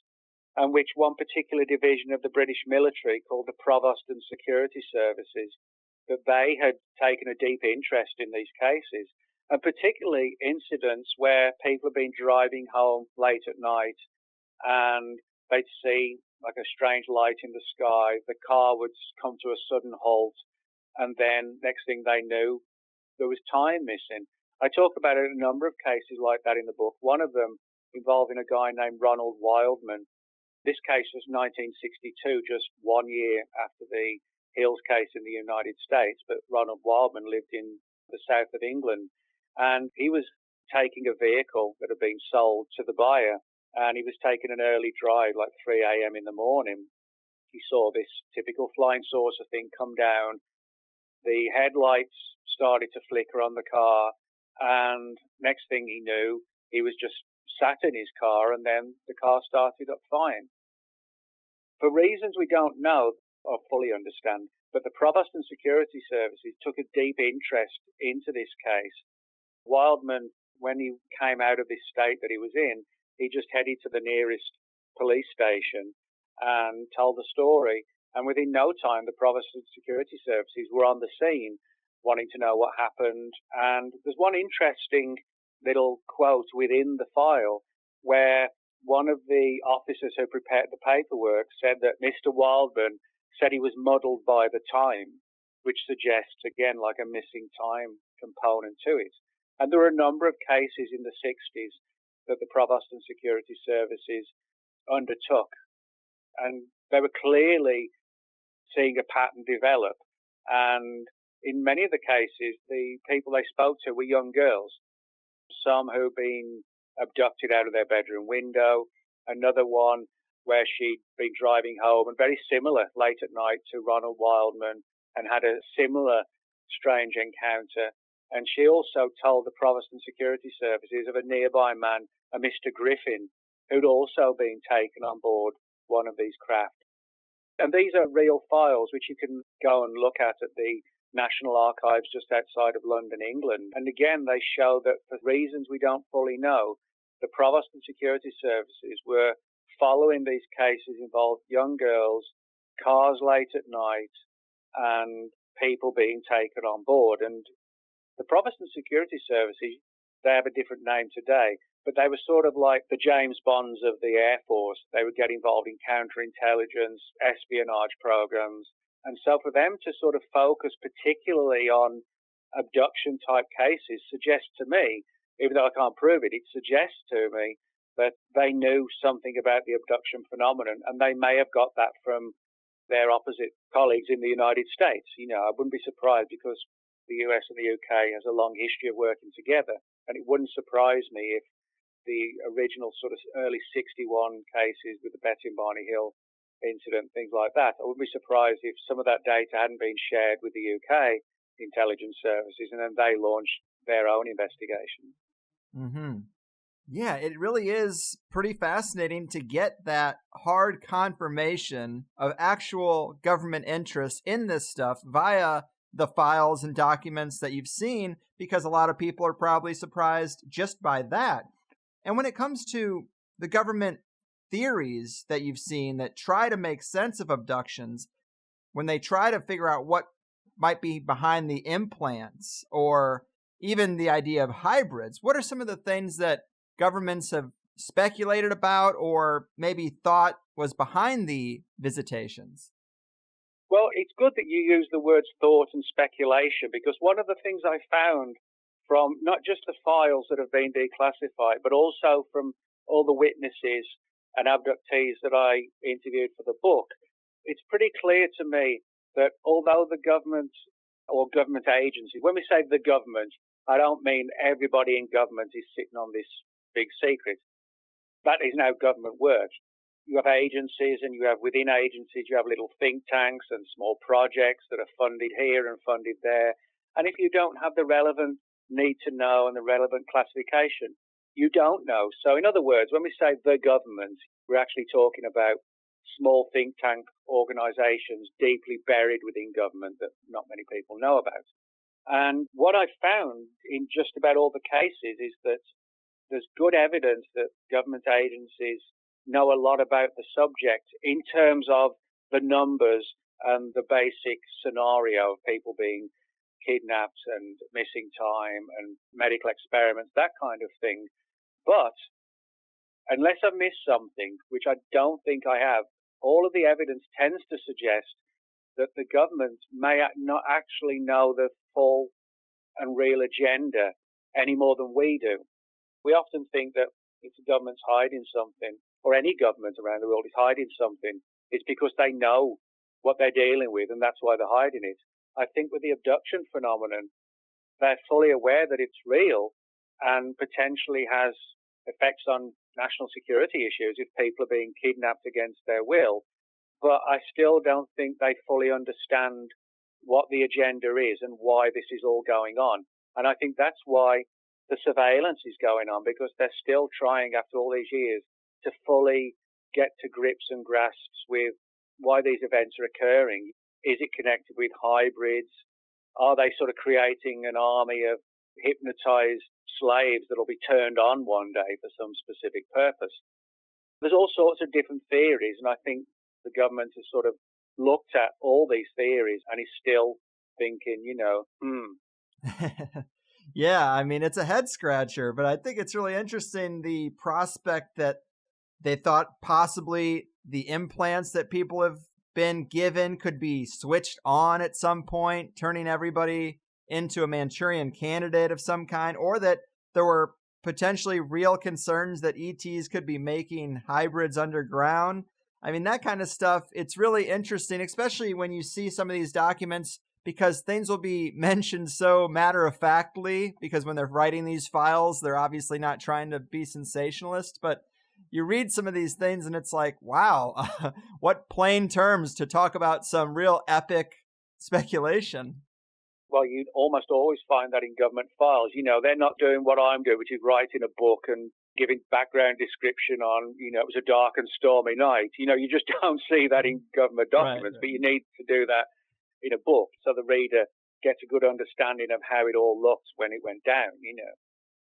and which one particular division of the British military called the Provost and Security Services, that they had taken a deep interest in these cases and particularly incidents where people have been driving home late at night and they'd see like a strange light in the sky. The car would come to a sudden halt, and then next thing they knew, there was time missing. I talk about a number of cases like that in the book. One of them involving a guy named Ronald Wildman. This case was 1962, just 1 year after the Hills case in the United States, but Ronald Wildman lived in the south of England, and he was taking a vehicle that had been sold to the buyer, and he was taking an early drive, like 3 a.m. in the morning. He saw this typical flying saucer thing come down. The headlights started to flicker on the car, and next thing he knew, he was just sat in his car, and then the car started up fine. For reasons we don't know or fully understand, but the Protestant Security Services took a deep interest into this case. Wildman, when he came out of this state that he was in, he just headed to the nearest police station and told the story. And within no time, the Protestant Security Services were on the scene wanting to know what happened. And there's one interesting little quote within the file where one of the officers who prepared the paperwork said that Mr. Wildman said he was muddled by the time, which suggests, again, like a missing time component to it. And there were a number of cases in the 60s that the Protestant Security Services undertook. And they were clearly seeing a pattern develop. And in many of the cases, the people they spoke to were young girls, some who'd been abducted out of their bedroom window, another one where she'd been driving home and very similar late at night to Ronald Wildman and had a similar strange encounter. And she also told the Protestant Security Services of a nearby man, a Mr. Griffin, who'd also been taken on board one of these craft. And these are real files which you can go and look at the National Archives just outside of London, England. And again, they show that for reasons we don't fully know, the Protestant Security Services were following these cases involved young girls, cars late at night, and people being taken on board. And the Protestant Security Services, they have a different name today, but they were sort of like the James Bonds of the Air Force. They would get involved in counterintelligence, espionage programs. And so for them to sort of focus particularly on abduction type cases suggests to me, even though I can't prove it, it suggests to me that they knew something about the abduction phenomenon, and they may have got that from their opposite colleagues in the United States. You know, I wouldn't be surprised because the US and the UK has a long history of working together, and it wouldn't surprise me if the original sort of early 61 cases with the Betty and Barney Hill incident, things like that, I wouldn't be surprised if some of that data hadn't been shared with the UK intelligence services and then they launched their own investigation. Mm-hmm. Yeah, it really is pretty fascinating to get that hard confirmation of actual government interest in this stuff via the files and documents that you've seen, because a lot of people are probably surprised just by that. And when it comes to the government theories that you've seen that try to make sense of abductions, when they try to figure out what might be behind the implants or even the idea of hybrids, what are some of the things that governments have speculated about or maybe thought was behind the visitations? Well, it's good that you use the words thought and speculation, because one of the things I found from not just the files that have been declassified, but also from all the witnesses and abductees that I interviewed for the book, it's pretty clear to me that although the government or government agencies, when we say the government, I don't mean everybody in government is sitting on this big secret. That isn't how government works. You have agencies, and you have within agencies, you have little think tanks and small projects that are funded here and funded there. And if you don't have the relevant need to know and the relevant classification, you don't know. So in other words, when we say the government, we're actually talking about small think tank organizations deeply buried within government that not many people know about. And what I found in just about all the cases is that there's good evidence that government agencies know a lot about the subject in terms of the numbers and the basic scenario of people being kidnapped and missing time and medical experiments, that kind of thing. But unless I missed something, which I don't think I have, all of the evidence tends to suggest that the government may not actually know the full and real agenda any more than we do. We often think that if the government's hiding something, or any government around the world is hiding something, it's because they know what they're dealing with, and that's why they're hiding it. I think with the abduction phenomenon, they're fully aware that it's real and potentially has effects on national security issues if people are being kidnapped against their will. But I still don't think they fully understand what the agenda is and why this is all going on. And I think that's why the surveillance is going on, because they're still trying after all these years to fully get to grips and grasps with why these events are occurring. Is it connected with hybrids? Are they sort of creating an army of hypnotized slaves that'll be turned on one day for some specific purpose? There's all sorts of different theories, and I think the government has sort of looked at all these theories and is still thinking, Yeah, I mean, it's a head scratcher, but I think it's really interesting, the prospect that they thought possibly the implants that people have been given could be switched on at some point, turning everybody into a Manchurian candidate of some kind, or that there were potentially real concerns that ETs could be making hybrids underground. I mean, that kind of stuff, it's really interesting, especially when you see some of these documents, because things will be mentioned so matter-of-factly, because when they're writing these files, they're obviously not trying to be sensationalist, but you read some of these things and it's like, wow, what plain terms to talk about some real epic speculation. Well, you'd almost always find that in government files. They're not doing what I'm doing, which is writing a book and giving background description on, it was a dark and stormy night. You just don't see that in government documents, right. But you need to do that in a book so the reader gets a good understanding of how it all looked when it went down,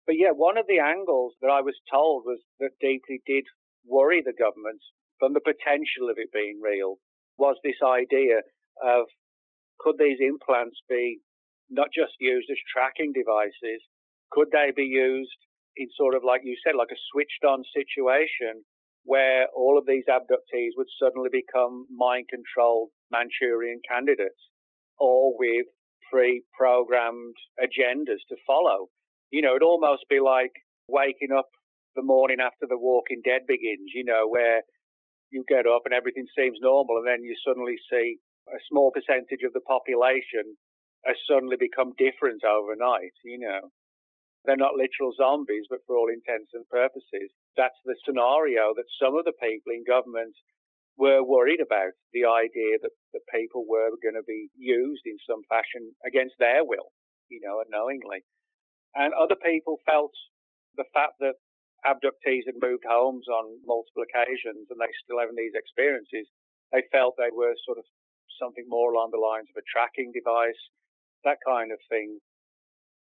But yeah, one of the angles that I was told was that deeply did worry the government from the potential of it being real was this idea of, could these implants be not just used as tracking devices? Could they be used in sort of, like you said, like a switched on situation where all of these abductees would suddenly become mind-controlled Manchurian candidates, all with pre-programmed agendas to follow? It'd almost be like waking up the morning after The Walking Dead begins, where you get up and everything seems normal, and then you suddenly see a small percentage of the population has suddenly become different overnight, They're not literal zombies, but for all intents and purposes, that's the scenario that some of the people in government were worried about, the idea that people were going to be used in some fashion against their will, unknowingly. And other people felt the fact that abductees had moved homes on multiple occasions and they still having these experiences, they felt they were sort of something more along the lines of a tracking device, that kind of thing.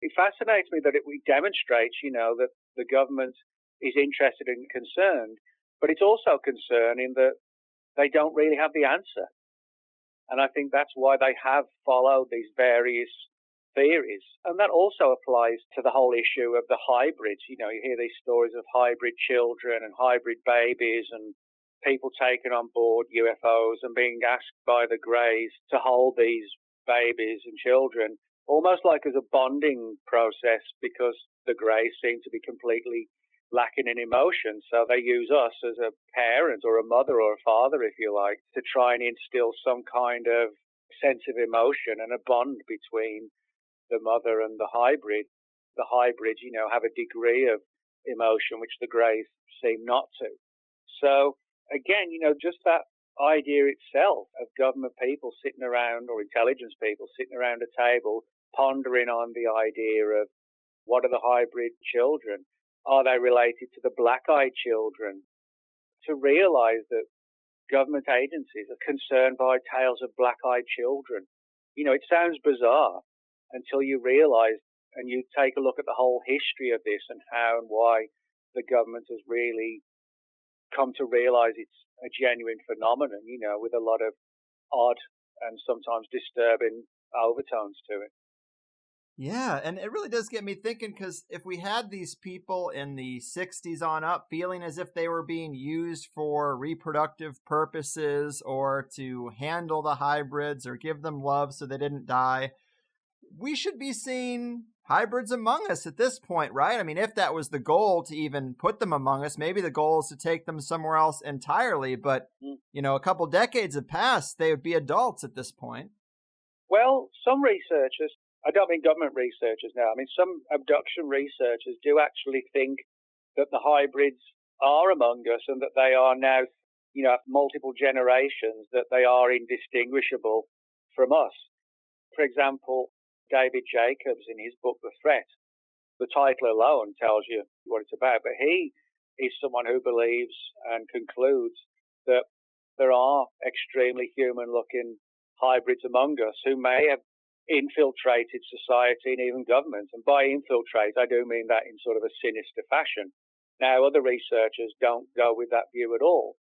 It fascinates me that it demonstrates, that the government is interested and concerned, but it's also concerning that they don't really have the answer. And I think that's why they have followed these various theories. And that also applies to the whole issue of the hybrids. You hear these stories of hybrid children and hybrid babies and people taken on board UFOs and being asked by the Greys to hold these babies and children, almost like as a bonding process, because the Greys seem to be completely lacking in emotion. So they use us as a parent or a mother or a father, if you like, to try and instill some kind of sense of emotion and a bond between the mother and the hybrid. The hybrids, have a degree of emotion which the Greys seem not to. So again, just that idea itself of government people sitting around, or intelligence people sitting around a table pondering on the idea of, what are the hybrid children? Are they related to the black-eyed children? To realize that government agencies are concerned by tales of black-eyed children. It sounds bizarre until you realize and you take a look at the whole history of this and how and why the government has really come to realize it's a genuine phenomenon, with a lot of odd and sometimes disturbing overtones to it. Yeah, and it really does get me thinking, because if we had these people in the 60s on up feeling as if they were being used for reproductive purposes or to handle the hybrids or give them love so they didn't die, we should be seeing hybrids among us at this point, right? I mean, if that was the goal to even put them among us, maybe the goal is to take them somewhere else entirely. But, a couple decades have passed, they would be adults at this point. Well, some researchers, I don't mean government researchers now, I mean some abduction researchers do actually think that the hybrids are among us and that they are now, multiple generations, that they are indistinguishable from us. For example, David Jacobs, in his book, The Threat, the title alone tells you what it's about, but he is someone who believes and concludes that there are extremely human-looking hybrids among us who may have infiltrated society and even governments. And by infiltrate, I do mean that in sort of a sinister fashion. Now, other researchers don't go with that view at all.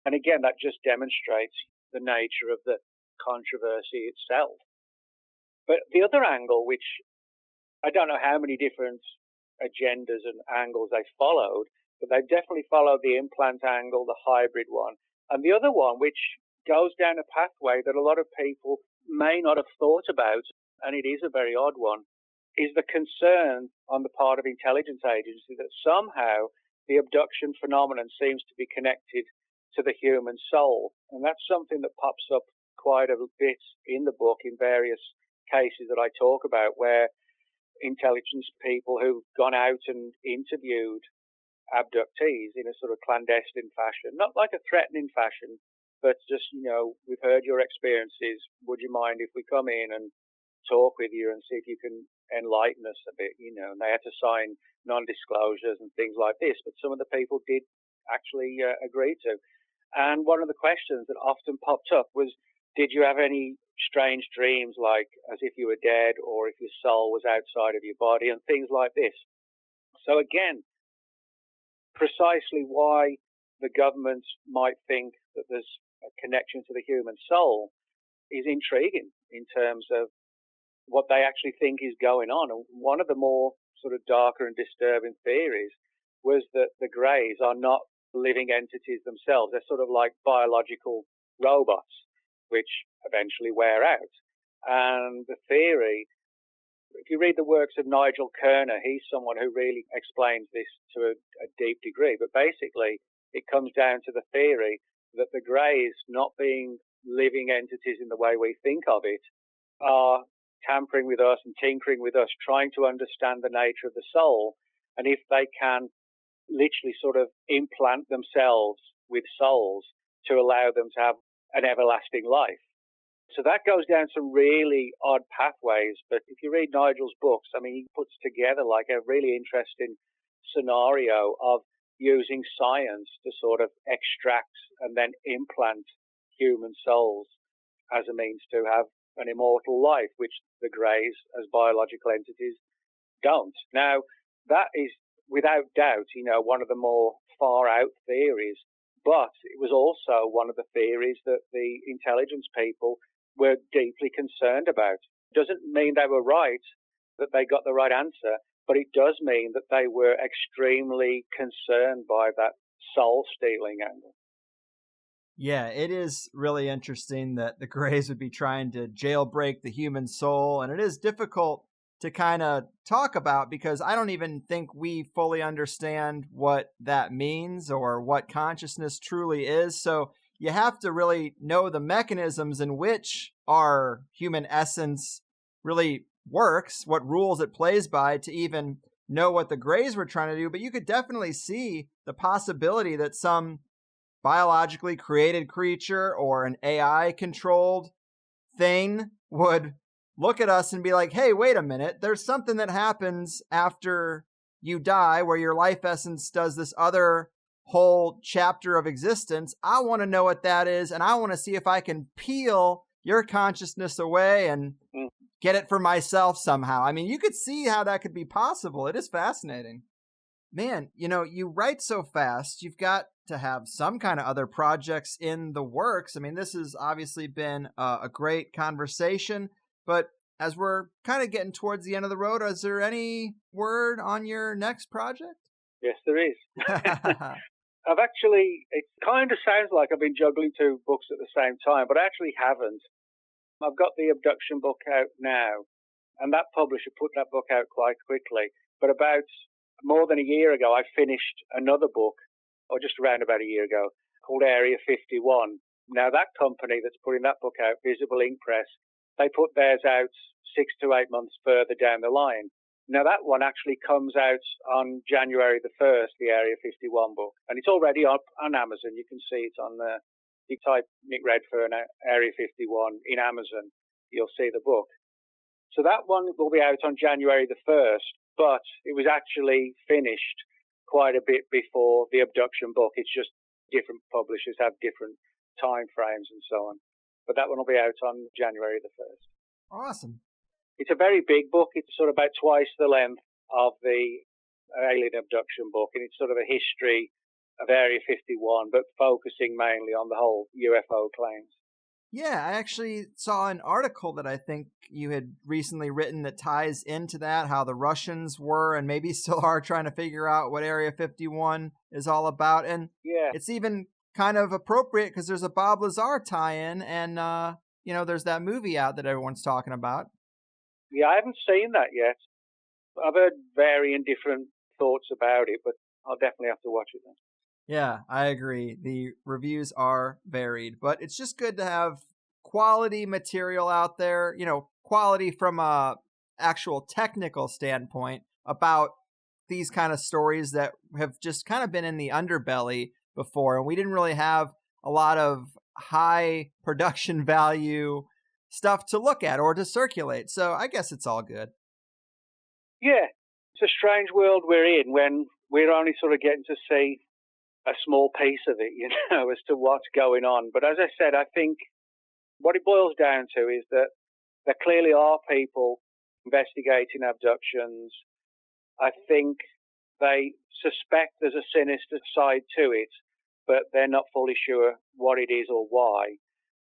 And again, that just demonstrates the nature of the controversy itself. But the other angle, which I don't know how many different agendas and angles they followed, but they've definitely followed the implant angle, the hybrid one. And the other one, which goes down a pathway that a lot of people may not have thought about, and it is a very odd one, is the concern on the part of intelligence agencies that somehow the abduction phenomenon seems to be connected to the human soul. And that's something that pops up quite a bit in the book in various cases that I talk about, where intelligence people who've gone out and interviewed abductees in a sort of clandestine fashion, not like a threatening fashion, but just, we've heard your experiences. Would you mind if we come in and talk with you and see if you can enlighten us a bit, and they had to sign non-disclosures and things like this, but some of the people did actually agree to. And one of the questions that often popped up was, did you have any strange dreams, like as if you were dead or if your soul was outside of your body and things like this? So again, precisely why the government might think that there's a connection to the human soul is intriguing in terms of what they actually think is going on. And one of the more sort of darker and disturbing theories was that the greys are not living entities themselves. They're sort of like biological robots, which eventually wear out. And the theory, if you read the works of Nigel Kerner, he's someone who really explains this to a deep degree. But basically, it comes down to the theory that the greys, not being living entities in the way we think of it, are tampering with us and tinkering with us, trying to understand the nature of the soul. And if they can literally sort of implant themselves with souls to allow them to have an everlasting life. So that goes down some really odd pathways. But if you read Nigel's books, I mean, he puts together like a really interesting scenario of using science to sort of extract and then implant human souls as a means to have an immortal life, which the greys as biological entities don't. Now, that is without doubt, one of the more far out theories, but it was also one of the theories that the intelligence people were deeply concerned about. Doesn't mean they were right, that they got the right answer, but it does mean that they were extremely concerned by that soul-stealing angle. Yeah, it is really interesting that the Greys would be trying to jailbreak the human soul, and it is difficult to kind of talk about because I don't even think we fully understand what that means or what consciousness truly is. So you have to really know the mechanisms in which our human essence really works, what rules it plays by, to even know what the Greys were trying to do. But you could definitely see the possibility that some biologically created creature or an AI-controlled thing would look at us and be like, hey, wait a minute, there's something that happens after you die where your life essence does this other whole chapter of existence. I want to know what that is, and I want to see if I can peel your consciousness away and get it for myself somehow. I mean, you could see how that could be possible. It is fascinating. Man, you write so fast, you've got to have some kind of other projects in the works. I mean, this has obviously been a great conversation, but as we're kind of getting towards the end of the road, is there any word on your next project? Yes, there is. I've actually, it kind of sounds like I've been juggling two books at the same time, but I actually haven't. I've got the Abduction book out now, and that publisher put that book out quite quickly. But about more than a year ago, I finished another book, or just around about a year ago, called Area 51. Now, that company that's putting that book out, Visible Ink Press, they put theirs out 6 to 8 months further down the line. Now, that one actually comes out on January the 1st, the Area 51 book. And it's already up on Amazon. You can see it on the, you type Nick Redfern, Area 51 in Amazon, you'll see the book. So that one will be out on January the 1st, but it was actually finished quite a bit before the Abduction book. It's just different publishers have different time frames and so on. But that one will be out on January the 1st. Awesome. It's a very big book. It's sort of about twice the length of the alien abduction book, and it's sort of a history of Area 51, but focusing mainly on the whole UFO claims. Yeah, I actually saw an article that I think you had recently written that ties into that, how the Russians were and maybe still are trying to figure out what Area 51 is all about. And yeah, it's even kind of appropriate because there's a Bob Lazar tie-in, and there's that movie out that everyone's talking about. Yeah, I haven't seen that yet. I've heard varying different thoughts about it, but I'll definitely have to watch it then. Yeah, I agree. The reviews are varied, but it's just good to have quality material out there, quality from a actual technical standpoint about these kind of stories that have just kind of been in the underbelly before. And we didn't really have a lot of high production value stuff to look at or to circulate. So I guess it's all good. Yeah, it's a strange world we're in when we're only sort of getting to see a small piece of it, as to what's going on. But as I said, I think what it boils down to is that there clearly are people investigating abductions. I think they suspect there's a sinister side to it, but they're not fully sure what it is or why.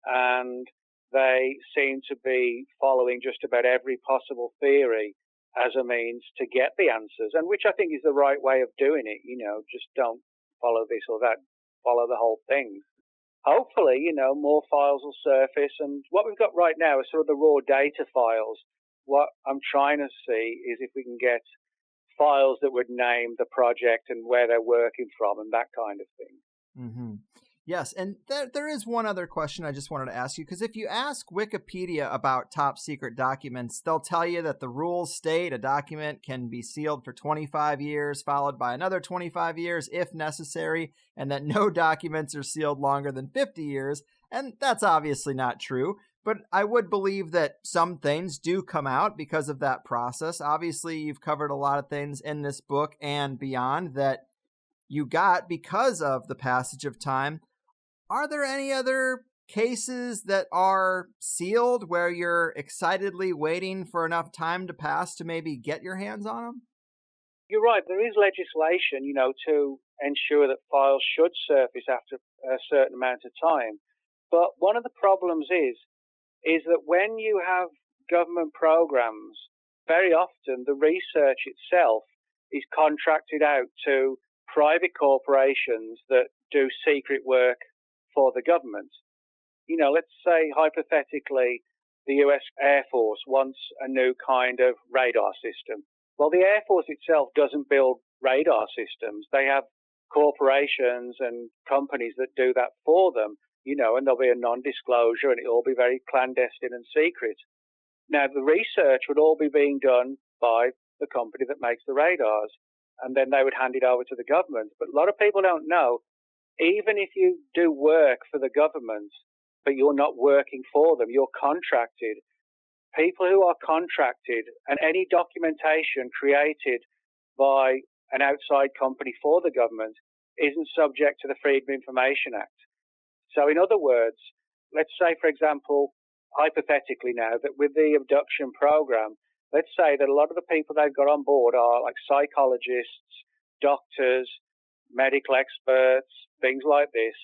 And they seem to be following just about every possible theory as a means to get the answers, and which I think is the right way of doing it. Just don't follow this or that, follow the whole thing. Hopefully, more files will surface, and what we've got right now is sort of the raw data files. What I'm trying to see is if we can get files that would name the project and where they're working from and that kind of thing. Mm-hmm. Yes, and there is one other question I just wanted to ask you, because if you ask Wikipedia about top secret documents, they'll tell you that the rules state a document can be sealed for 25 years, followed by another 25 years if necessary, and that no documents are sealed longer than 50 years, and that's obviously not true. But I would believe that some things do come out because of that process. Obviously, you've covered a lot of things in this book and beyond that you got because of the passage of time. Are there any other cases that are sealed where you're excitedly waiting for enough time to pass to maybe get your hands on them? You're right. There is legislation, to ensure that files should surface after a certain amount of time. But one of the problems is that when you have government programs, very often the research itself is contracted out to private corporations that do secret work for the government. Let's say hypothetically the US Air Force wants a new kind of radar system. Well, the Air Force itself doesn't build radar systems. They have corporations and companies that do that for them, and there'll be a non-disclosure and it'll all be very clandestine and secret. Now, the research would all be being done by the company that makes the radars, and then they would hand it over to the government. But a lot of people don't know, even if you do work for the government, but you're not working for them, you're contracted. People who are contracted and any documentation created by an outside company for the government isn't subject to the Freedom of Information Act. So in other words, let's say, for example, hypothetically now, that with the abduction program, let's say that a lot of the people they've got on board are like psychologists, doctors, medical experts, things like this,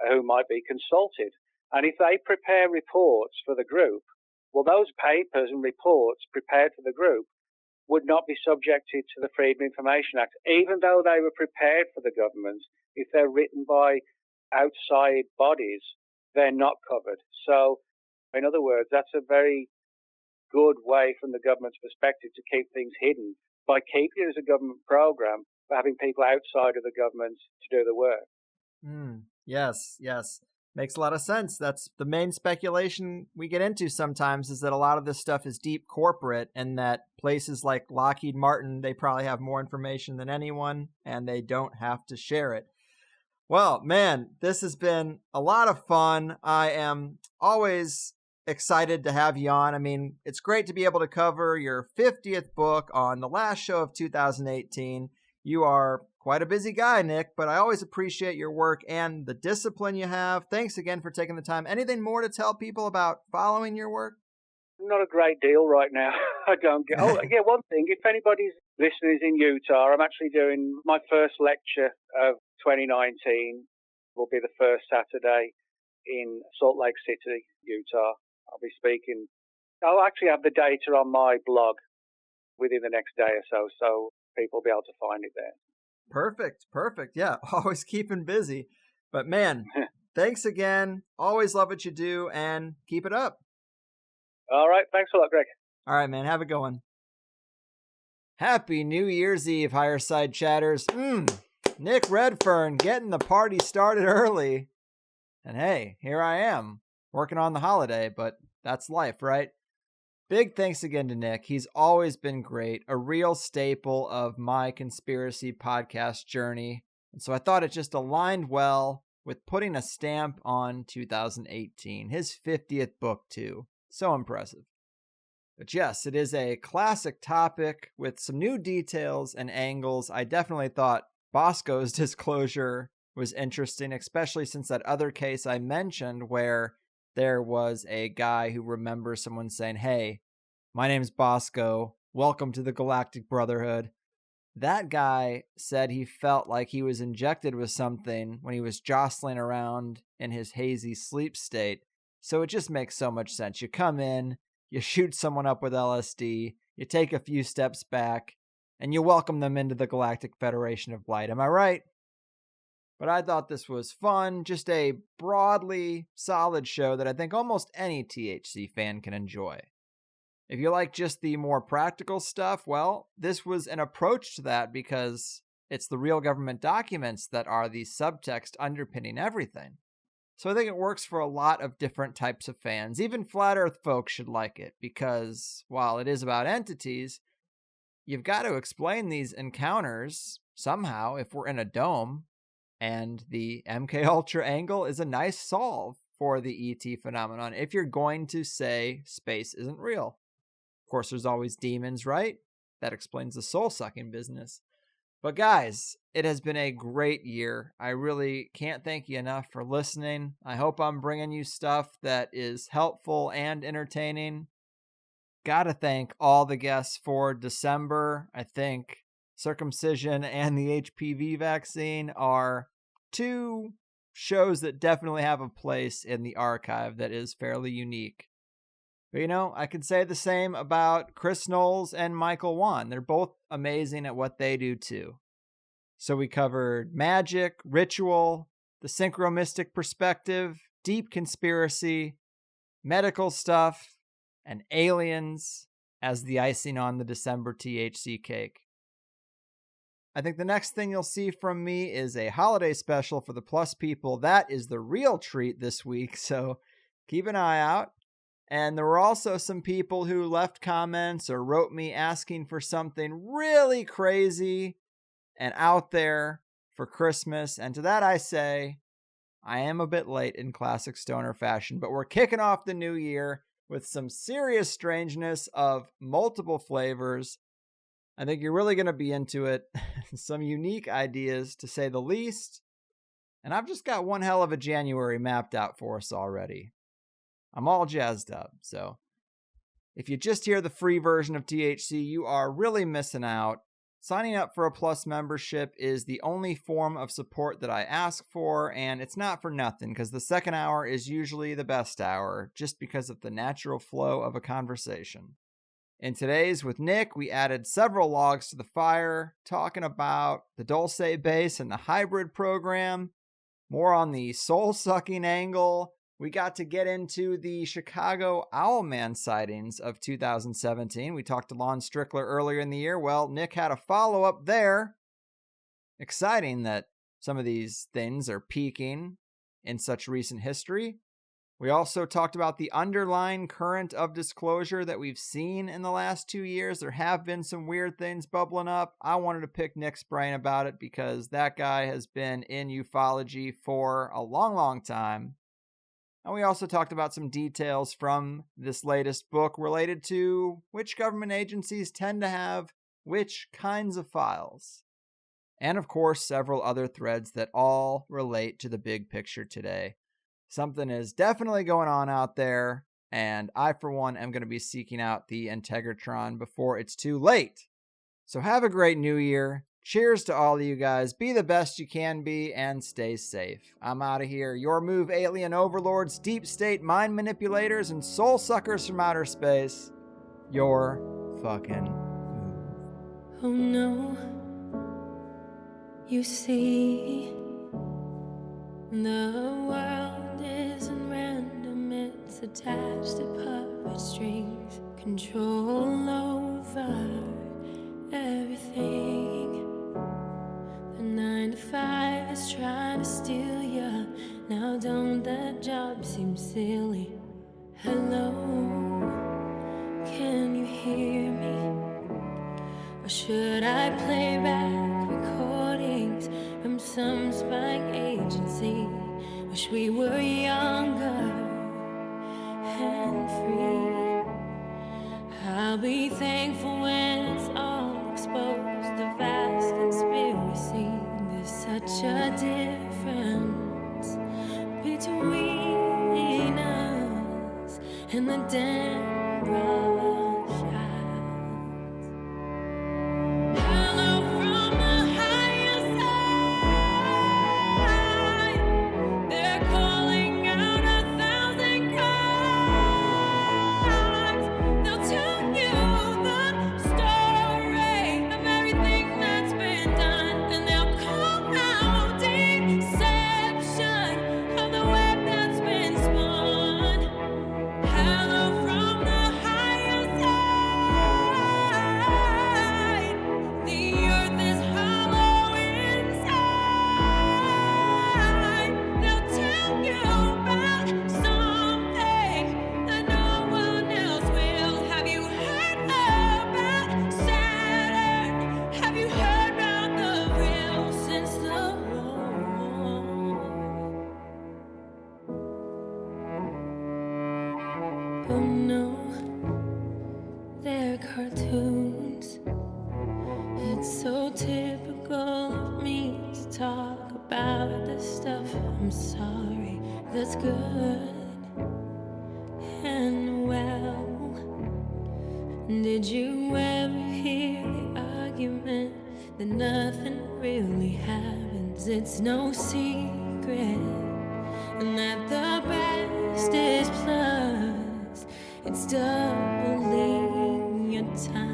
who might be consulted. And if they prepare reports for the group, Well, those papers and reports prepared for the group would not be subjected to the Freedom of Information Act, even though they were prepared for the government. If they're written by outside bodies, they're not covered. So, in other words, that's a very good way from the government's perspective to keep things hidden by keeping it as a government program, but having people outside of the government to do the work. Yes. Makes a lot of sense. That's the main speculation we get into sometimes, is that a lot of this stuff is deep corporate, and that places like Lockheed Martin, they probably have more information than anyone, and they don't have to share it. Well, man, this has been a lot of fun. I am always excited to have you on. I mean, it's great to be able to cover your 50th book on the last show of 2018. You are quite a busy guy, Nick, but I always appreciate your work and the discipline you have. Thanks again for taking the time. Anything more to tell people about following your work? Not a great deal right now. I don't get. Oh, yeah, one thing. If anybody's listening is in Utah, I'm actually doing my first lecture of 2019. Will be the first Saturday in Salt Lake City, Utah. I'll be speaking. I'll actually have the data on my blog within the next day or so people will be able to find it there. Perfect. Yeah, always keeping busy. But man, thanks again. Always love what you do, and keep it up. All right. Thanks a lot, Greg. All right, man. Have a good one. Happy New Year's Eve, Higherside Chatters. Nick Redfern getting the party started early. And hey, here I am, working on the holiday, but that's life, right? Big thanks again to Nick. He's always been great, a real staple of my conspiracy podcast journey. And so I thought it just aligned well with putting a stamp on 2018, his 50th book too. So impressive. But yes, it is a classic topic with some new details and angles. I definitely thought Bosco's disclosure was interesting, especially since that other case I mentioned where there was a guy who remembers someone saying, "Hey, my name's Bosco. Welcome to the Galactic Brotherhood." That guy said he felt like he was injected with something when he was jostling around in his hazy sleep state. So it just makes so much sense. You come in, you shoot someone up with LSD, you take a few steps back, and you welcome them into the Galactic Federation of Light. Am I right? But I thought this was fun, just a broadly solid show that I think almost any THC fan can enjoy. If you like just the more practical stuff, well, this was an approach to that because it's the real government documents that are the subtext underpinning everything. So I think it works for a lot of different types of fans. Even Flat Earth folks should like it because while it is about entities, you've got to explain these encounters somehow if we're in a dome. And the MKUltra angle is a nice solve for the ET phenomenon if you're going to say space isn't real. Of course, there's always demons, right? That explains the soul-sucking business. But guys, it has been a great year. I really can't thank you enough for listening. I hope I'm bringing you stuff that is helpful and entertaining. Gotta thank all the guests for December. I think circumcision and the HPV vaccine are two shows that definitely have a place in the archive that is fairly unique. But I can say the same about Chris Knowles and Michael Wan. They're both amazing at what they do too. So we covered magic, ritual, the synchromystic perspective, deep conspiracy, medical stuff, and aliens as the icing on the December THC cake. I think the next thing you'll see from me is a holiday special for the Plus people. That is the real treat this week, so keep an eye out. And there were also some people who left comments or wrote me asking for something really crazy and out there for Christmas. And to that I say, I am a bit late in classic stoner fashion, but we're kicking off the new year with some serious strangeness of multiple flavors. I think you're really going to be into it. Some unique ideas, to say the least. And I've just got one hell of a January mapped out for us already. I'm all jazzed up. So if you just hear the free version of THC, you are really missing out. Signing up for a Plus membership is the only form of support that I ask for, and it's not for nothing, because the second hour is usually the best hour, just because of the natural flow of a conversation. In today's with Nick, we added several logs to the fire, talking about the Dulce base and the hybrid program, more on the soul-sucking angle. We got to get into the Chicago Owlman sightings of 2017. We talked to Lon Strickler earlier in the year. Well, Nick had a follow-up there. Exciting that some of these things are peaking in such recent history. We also talked about the underlying current of disclosure that we've seen in the last 2 years. There have been some weird things bubbling up. I wanted to pick Nick's brain about it because that guy has been in ufology for a long, long time. And we also talked about some details from this latest book related to which government agencies tend to have which kinds of files. And of course, several other threads that all relate to the big picture today. Something is definitely going on out there, and I, for one, am going to be seeking out the Integratron before it's too late. So have a great new year. Cheers to all of you guys. Be the best you can be and stay safe. I'm out of here. Your move, alien overlords, deep state mind manipulators, and soul suckers from outer space. Your fucking move. Oh no, you see, the world isn't random, it's attached to puppet strings, control over everything. The 9 to 5 is trying to steal ya. Now don't that job seem silly? Hello, can you hear me? Or should I play back recordings from some spying agency? Wish we were younger and free. I'll be thankful when it's all exposed, the vast conspiracy. There's such a difference between us and the damn rush hours. Hello from the higher side. They're calling out 1,000 crimes. They'll tell you the story of everything that's been done, and they'll call out deception of the web that's been spun. Hello from the higher side. The earth is hollow inside. They'll tell you about something that no one else will. Have you heard about Saturn? Have you heard about the real since the war? Oh no, they're cartoons. It's so typical of me to talk about this stuff. I'm sorry, that's good and well. Did you ever hear the argument that nothing really happens? It's no secret, and that the best is plus. It's doubling your time.